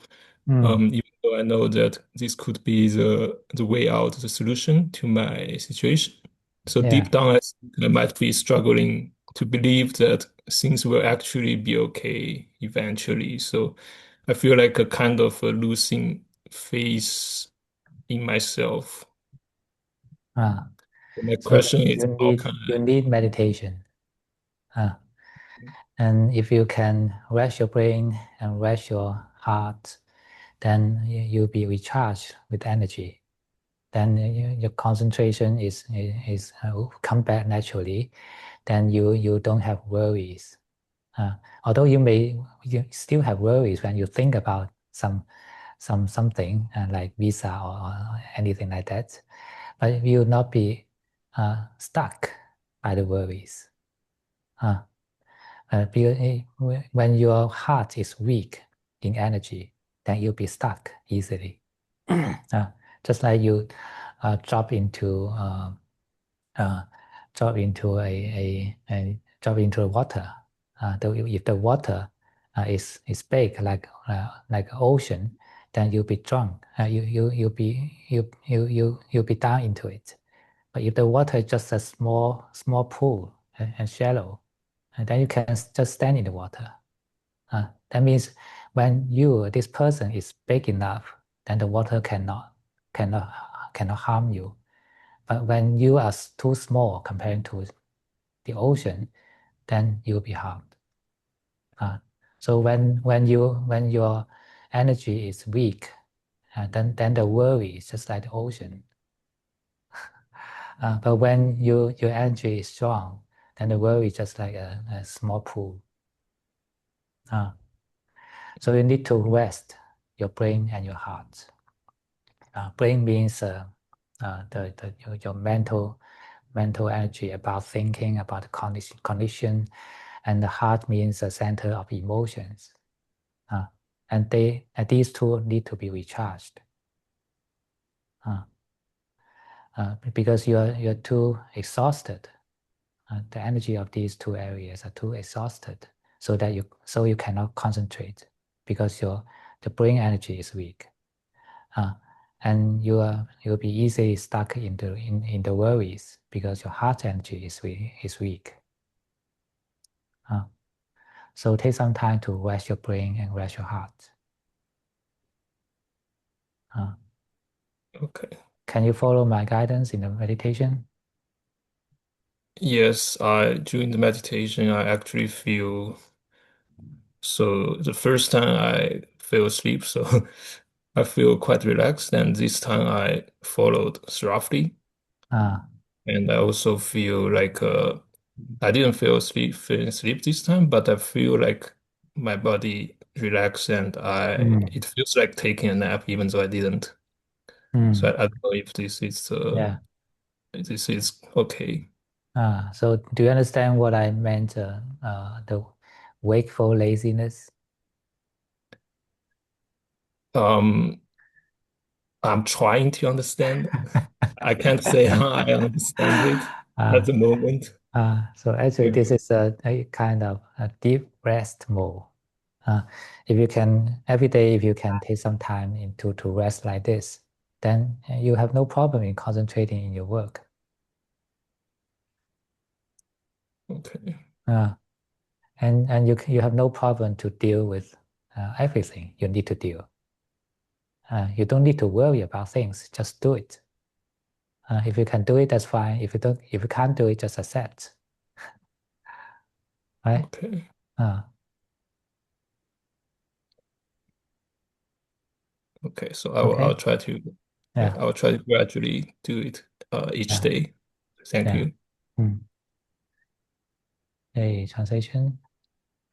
S4: Even though I know that this could be the way out, the solution to my situation. So
S1: Yeah.
S4: deep down, I think I might be struggling to believe that things will actually be okay eventually. So I feel like a kind of a losing faith in myself.
S1: Ah.
S4: My
S1: So
S4: question is,
S1: you need meditation. And if you can rest your brain and rest your heart, then you'll be recharged with energy. Then your concentration is come back naturally. Then you don't have worries. Although you still have worries when you think about something like visa or anything like that, but you will not be stuck by the worries. Because when your heart is weak in energy, then you'll be stuck easily. Just like you drop into water. If the water is big like ocean, then you'll be drunk. You'll be down into it. But if the water is just a small pool and shallow, then you can just stand in the water. That means when this person is big enough, then the water cannot harm you. But when you are too small compared to the ocean, then you'll be harmed. So when your energy is weak, then the worry is just like the ocean. But when your energy is strong, then the worry is just like a small pool. So you need to rest your brain and your heart. Brain means your mental energy about thinking, about the condition, and the heart means the center of emotions. And these two need to be recharged. Because you're too exhausted. The energy of these two areas are too exhausted, so you cannot concentrate because the brain energy is weak, and you'll be easily stuck in the worries because your heart energy is weak. So take some time to rest your brain and rest your heart.
S4: Okay.
S1: Can you follow my guidance in the meditation?
S4: Yes, during the meditation, I actually feel, so the first time I fell asleep, so I feel quite relaxed, and this time I followed roughly. And I also feel like I didn't feel asleep this time, but I feel like my body relaxed and it feels like taking a nap even though I didn't. So I don't know if this is okay.
S1: So do you understand what I meant, the wakeful laziness?
S4: I'm trying to understand. I can't say how I understand it at the moment.
S1: So actually, this is a kind of a deep rest mode. If you can, every day, if you can take some time to rest like this, then you have no problem in concentrating in your work.
S4: Okay.
S1: And you have no problem to deal with everything you need to deal. You don't need to worry about things, just do it. If you can do it, that's fine. If you can't do it, just accept. Right?
S4: Okay. Okay, so I'll try to I'll try to gradually do it each day. Thank you.
S1: Okay, translation.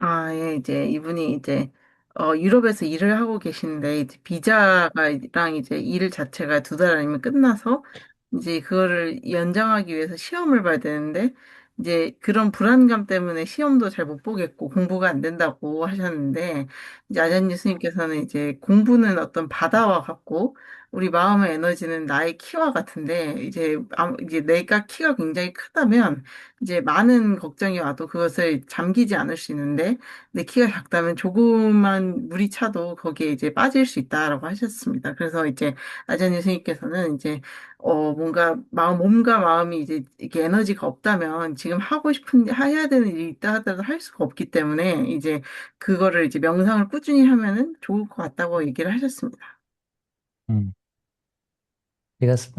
S2: 예, 이제 이분이 이제 유럽에서 일을 하고 계신데 이제 비자가랑 이제 일 자체가 2달 아니면 끝나서 이제 그거를 연장하기 위해서 시험을 봐야 되는데 이제 그런 불안감 때문에 시험도 잘 못 보겠고 공부가 안 된다고 하셨는데 이제 아잔 스님께서는 이제 공부는 어떤 바다와 같고 우리 마음의 에너지는 나의 키와 같은데 이제 내가 키가 굉장히 크다면 이제 많은 걱정이 와도 그것을 잠기지 않을 수 있는데 내 키가 작다면 조그만 물이 차도 거기에 이제 빠질 수 있다라고 하셨습니다. 그래서 이제 아자니 스님께서는 이제 뭔가 몸과 마음이 이제 이렇게 에너지가 없다면 지금 해야 되는 일이 있다 하더라도 할 수가 없기 때문에 이제 그거를 이제 명상을 꾸준히 하면은 좋을 것 같다고 얘기를 하셨습니다.
S1: Because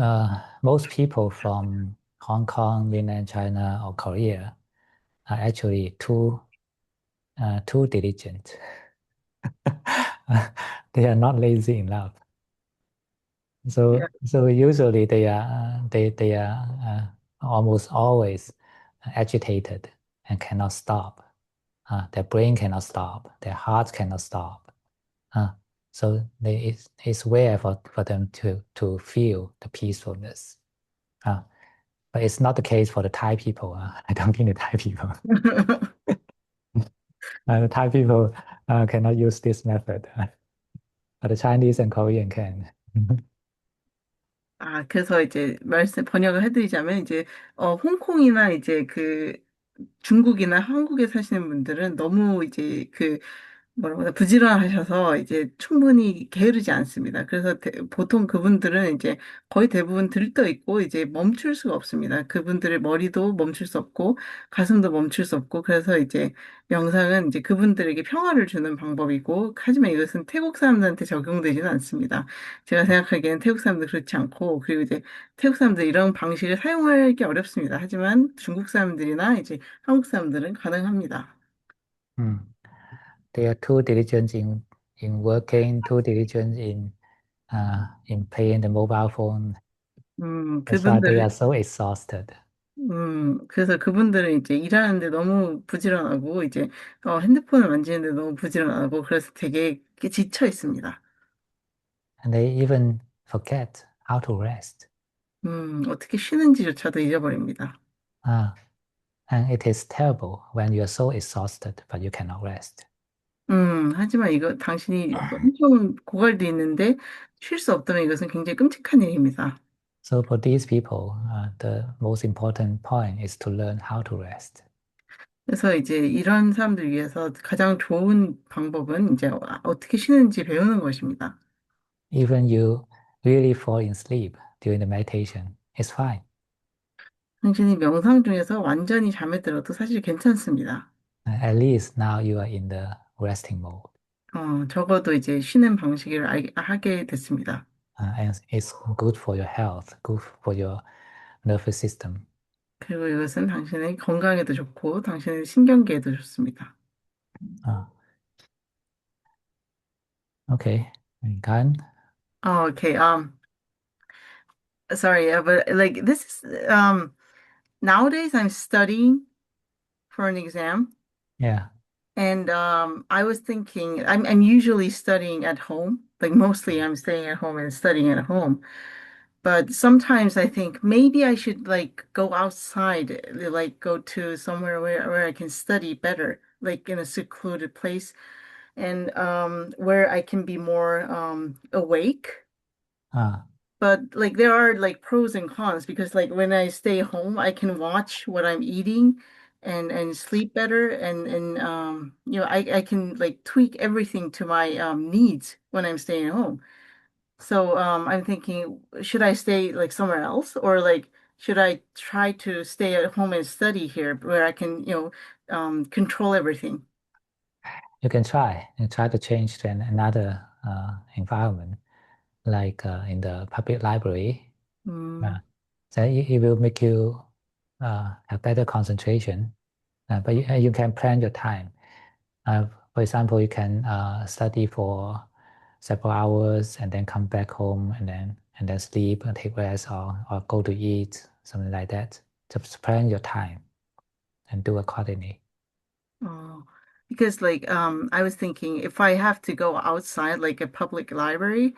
S1: most people from Hong Kong, mainland China, or Korea are actually too diligent. They are not lazy enough. So usually they are almost always agitated and cannot stop. their brain cannot stop, their heart cannot stop. So it's rare for them to feel the peacefulness. But it's not the case for the Thai people. I don't mean the Thai people. The Thai people cannot use this method. But the Chinese and Korean can.
S2: 그래서 이제 번역을 해드리자면 이제 홍콩이나 이제 중국이나 한국에 사시는 분들은 너무 이제 뭐라고 하나 부지런하셔서 이제 충분히 게으르지 않습니다. 그래서 보통 그분들은 이제 거의 대부분 들떠 있고 이제 멈출 수가 없습니다. 그분들의 머리도 멈출 수 없고 가슴도 멈출 수 없고 그래서 이제 명상은 이제 그분들에게 평화를 주는 방법이고 하지만 이것은 태국 사람들한테 적용되지는 않습니다. 제가 생각하기에는 태국 사람들 그렇지 않고 그리고 이제 태국 사람들 이런 방식을 사용하기 어렵습니다. 하지만 중국 사람들이나 이제 한국 사람들은 가능합니다.
S1: They are too diligent in working, too diligent in playing the mobile phone. That's why they are so exhausted.
S2: 그래서 그분들은 이제 일하는데 너무 부지런하고 이제 핸드폰을 만지는데 너무 부지런하고 그래서 되게 지쳐 있습니다.
S1: And they even forget how to rest.
S2: 어떻게 쉬는지조차도 잊어버립니다.
S1: And it is terrible when you are so exhausted, but you cannot rest.
S2: 하지만 당신이 엄청 고갈돼 있는데 쉴 수 없다면 이것은 굉장히 끔찍한 일입니다.
S1: So for these people, the most important point is to learn how to rest.
S2: 그래서 이제 이런 사람들 위해서 가장 좋은 방법은 이제 어떻게 쉬는지 배우는 것입니다.
S1: Even you really fall in sleep during the meditation, it's fine.
S2: 당신이 명상 중에서 완전히 잠에 들어도 사실 괜찮습니다.
S1: At least now you are in the resting mode.
S2: 적어도 이제 쉬는 방식을 하게 됐습니다.
S1: And it's good for your health, good for your nervous system.
S2: 그리고 이것은 당신의 건강에도 좋고 당신의 신경계에도 좋습니다.
S1: Okay, done.
S2: Okay. Sorry, but like this is nowadays I'm studying for an exam.
S1: Yeah.
S2: And I was thinking I'm usually studying at home. Like mostly I'm staying at home and studying at home. But sometimes I think maybe I should like go outside, like go to somewhere where I can study better, like in a secluded place and where I can be more awake. But like there are like pros and cons because like when I stay home, I can watch what I'm eating and sleep better and I can like tweak everything to my needs when I'm staying home. So I'm thinking, should I stay like somewhere else or like should I try to stay at home and study here where I can, control everything?
S1: You can try to change to another environment, like in the public library. So it will make you have better concentration. But you can plan your time. For example, you can study for several hours and then come back home and then sleep and take rest or go to eat, something like that. Just plan your time and do accordingly.
S2: Because like I was thinking if I have to go outside like a public library,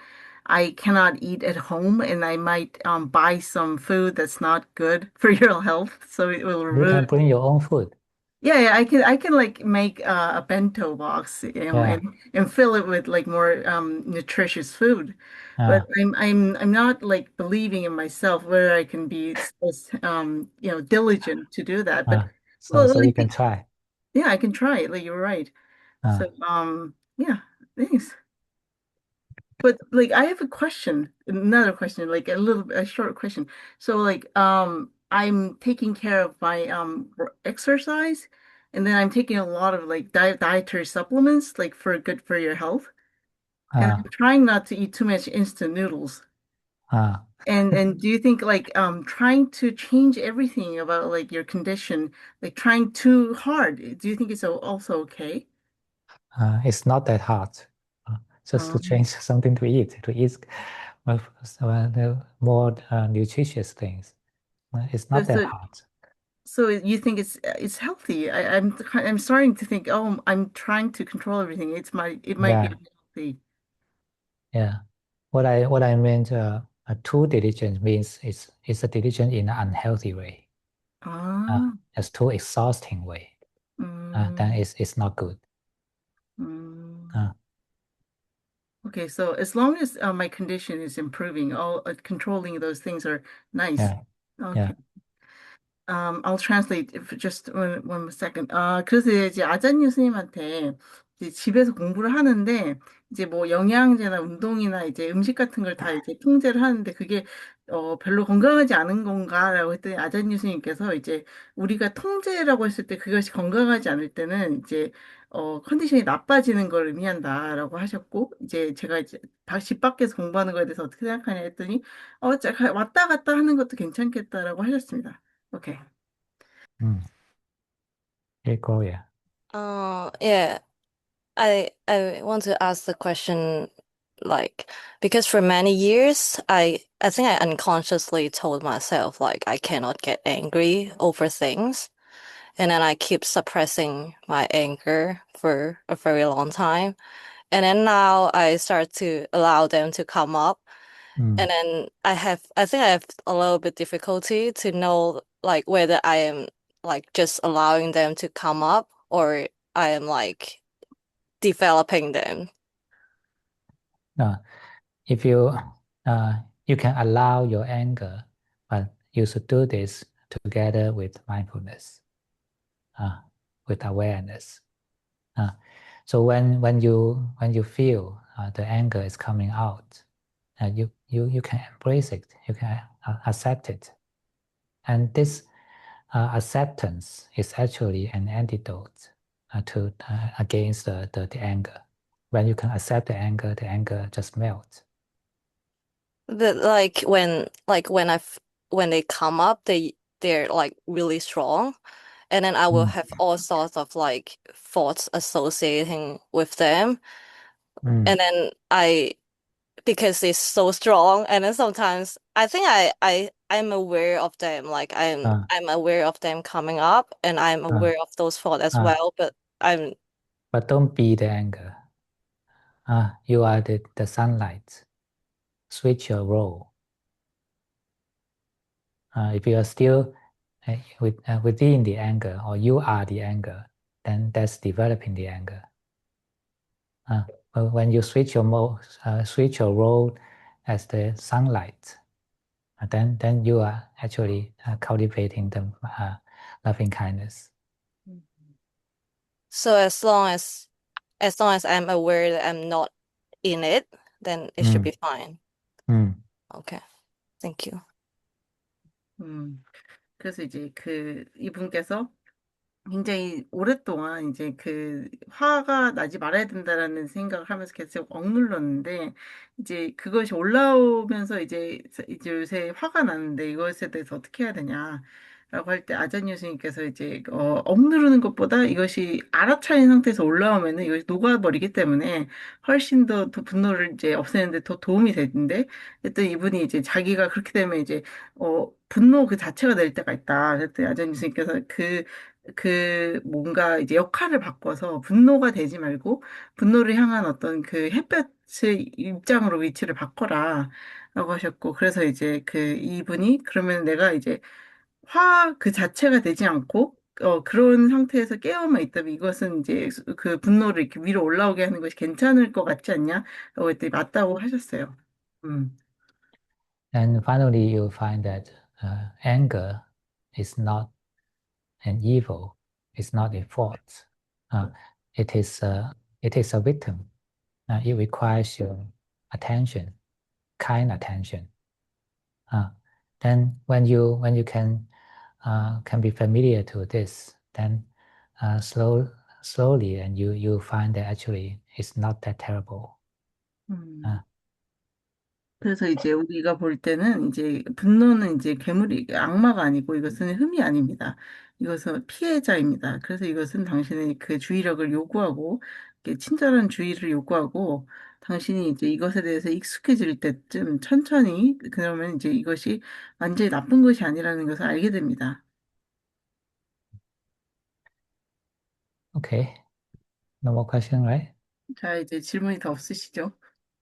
S2: I cannot eat at home and I might buy some food that's not good for your health. So it will
S1: You can bring your own food.
S2: Yeah, I can like make a bento box, and fill it with like more nutritious food. But I'm not like believing in myself whether I can be diligent to do that. But
S1: so you can try.
S2: Yeah, I can try it. Like you're right. So yeah, thanks. But like I have a question, another question, like a short question. So like I'm taking care of my exercise and then I'm taking a lot of like dietary supplements like for good for your health. And I'm trying not to eat too much instant noodles. And do you think like trying to change everything about like your condition, like trying too hard, do you think it's also okay?
S1: It's not that hard. Just to change something to eat more nutritious things. It's not that hard.
S2: So you think it's healthy? I'm starting to think, oh, I'm trying to control everything. It might be
S1: Yeah,
S2: unhealthy.
S1: yeah. What I meant, too diligent means it's a diligent in an unhealthy way.
S2: Ah,
S1: It's too exhausting way. Then
S2: mm,
S1: it's not good.
S2: mm.
S1: Uh,
S2: Okay, so as long as my condition is improving, all controlling those things are nice.
S1: yeah,
S2: Okay.
S1: yeah.
S2: I'll translate if just one second. 그래서 이제 아자뉴 스님한테 이제 집에서 공부를 하는데 이제 뭐 영양제나 운동이나 이제 음식 같은 걸 다 이제 통제를 하는데 그게 별로 건강하지 않은 건가라고 했더니 아자뉴 스님께서 이제 우리가 통제라고 했을 때 그것이 건강하지 않을 때는 이제 컨디션이 나빠지는 걸 의미한다라고 하셨고 이제 제가 이제 집 밖에서 공부하는 거에 대해서 어떻게 생각하냐 했더니 왔다 갔다 하는 것도 괜찮겠다라고 하셨습니다. 오케이.
S1: Mm. Okay, Gloria.
S3: Yeah. I want to ask the question like because for many years I think I unconsciously told myself like I cannot get angry over things and then I keep suppressing my anger for a very long time and then now I start to allow them to come up and then I think I have a little bit difficulty to know like whether I am like just allowing them to come up or I am like developing them.
S1: If you you can allow your anger, but you should do this together with mindfulness, with awareness. So when you feel the anger is coming out, you can embrace it, you can accept it, and this acceptance is actually an antidote to against the anger. When you can accept the anger just melts.
S3: When they come up, they're like really strong, and then I will
S1: Mm.
S3: have all sorts of like thoughts associating with them,
S1: Mm.
S3: and then I because it's so strong, and then sometimes I think I'm aware of them, like
S1: Uh,
S3: I'm aware of them coming up, and I'm
S1: uh,
S3: aware of those thoughts as
S1: uh,
S3: well, but I'm
S1: but don't be the anger. You are the sunlight. Switch your role. If you are still within the anger, or you are the anger, then that's developing the anger. But when you switch switch your role as the sunlight, then you are actually cultivating the loving kindness.
S3: so as long as I'm aware that I'm not in it, then it should
S1: Mm.
S3: be fine.
S1: Mm.
S3: Okay, thank you.
S2: 그래서 이제 이분께서 굉장히 오랫동안 이제 화가 나지 말아야 된다라는 생각을 하면서 계속 억눌렀는데, 이제 그것이 올라오면서 이제 요새 화가 나는데 이것에 대해서 어떻게 해야 되냐. 라고 할 때 아전 교수님께서 이제 억누르는 것보다 이것이 알아차린 상태에서 올라오면은 이것이 녹아버리기 때문에 훨씬 더 분노를 이제 없애는데 더 도움이 되는데 그랬더니 이분이 이제 자기가 그렇게 되면 이제 분노 그 자체가 될 때가 있다. 그랬더니 아전 교수님께서 뭔가 이제 역할을 바꿔서 분노가 되지 말고 분노를 향한 어떤 그 햇볕의 입장으로 위치를 바꿔라. 라고 하셨고, 그래서 이제 이분이 그러면 내가 이제 화 그 자체가 되지 않고, 그런 상태에서 깨어만 있다면 이것은 이제 그 분노를 이렇게 위로 올라오게 하는 것이 괜찮을 것 같지 않냐? 라고 했더니 맞다고 하셨어요.
S1: And finally, you'll find that anger is not an evil. It's not a fault. Uh, it is a victim. It requires your attention, kind attention. Then when you can be familiar to this, then slowly and you find that actually it's not that terrible.
S2: 그래서 이제 우리가 볼 때는 이제 분노는 이제 괴물이 악마가 아니고 이것은 흠이 아닙니다. 이것은 피해자입니다. 그래서 이것은 당신의 그 주의력을 요구하고 이렇게 친절한 주의를 요구하고 당신이 이제 이것에 대해서 익숙해질 때쯤 천천히 그러면 이제 이것이 완전히 나쁜 것이 아니라는 것을 알게 됩니다.
S1: Okay. No more question, right?
S2: 자, 이제 질문이 더 없으시죠?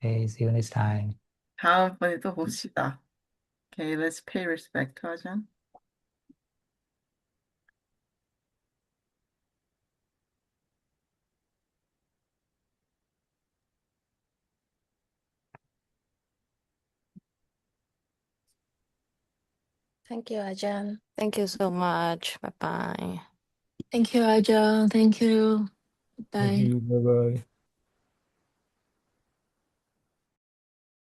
S1: Okay, see you next time.
S2: 다음번에 또 봅시다. Okay, let's pay respect to Ajahn.
S5: Thank you, Ajahn. Thank you so much. Bye bye.
S3: Thank you, Ajahn. Thank you.
S4: Thank
S3: Bye.
S4: you. Bye bye.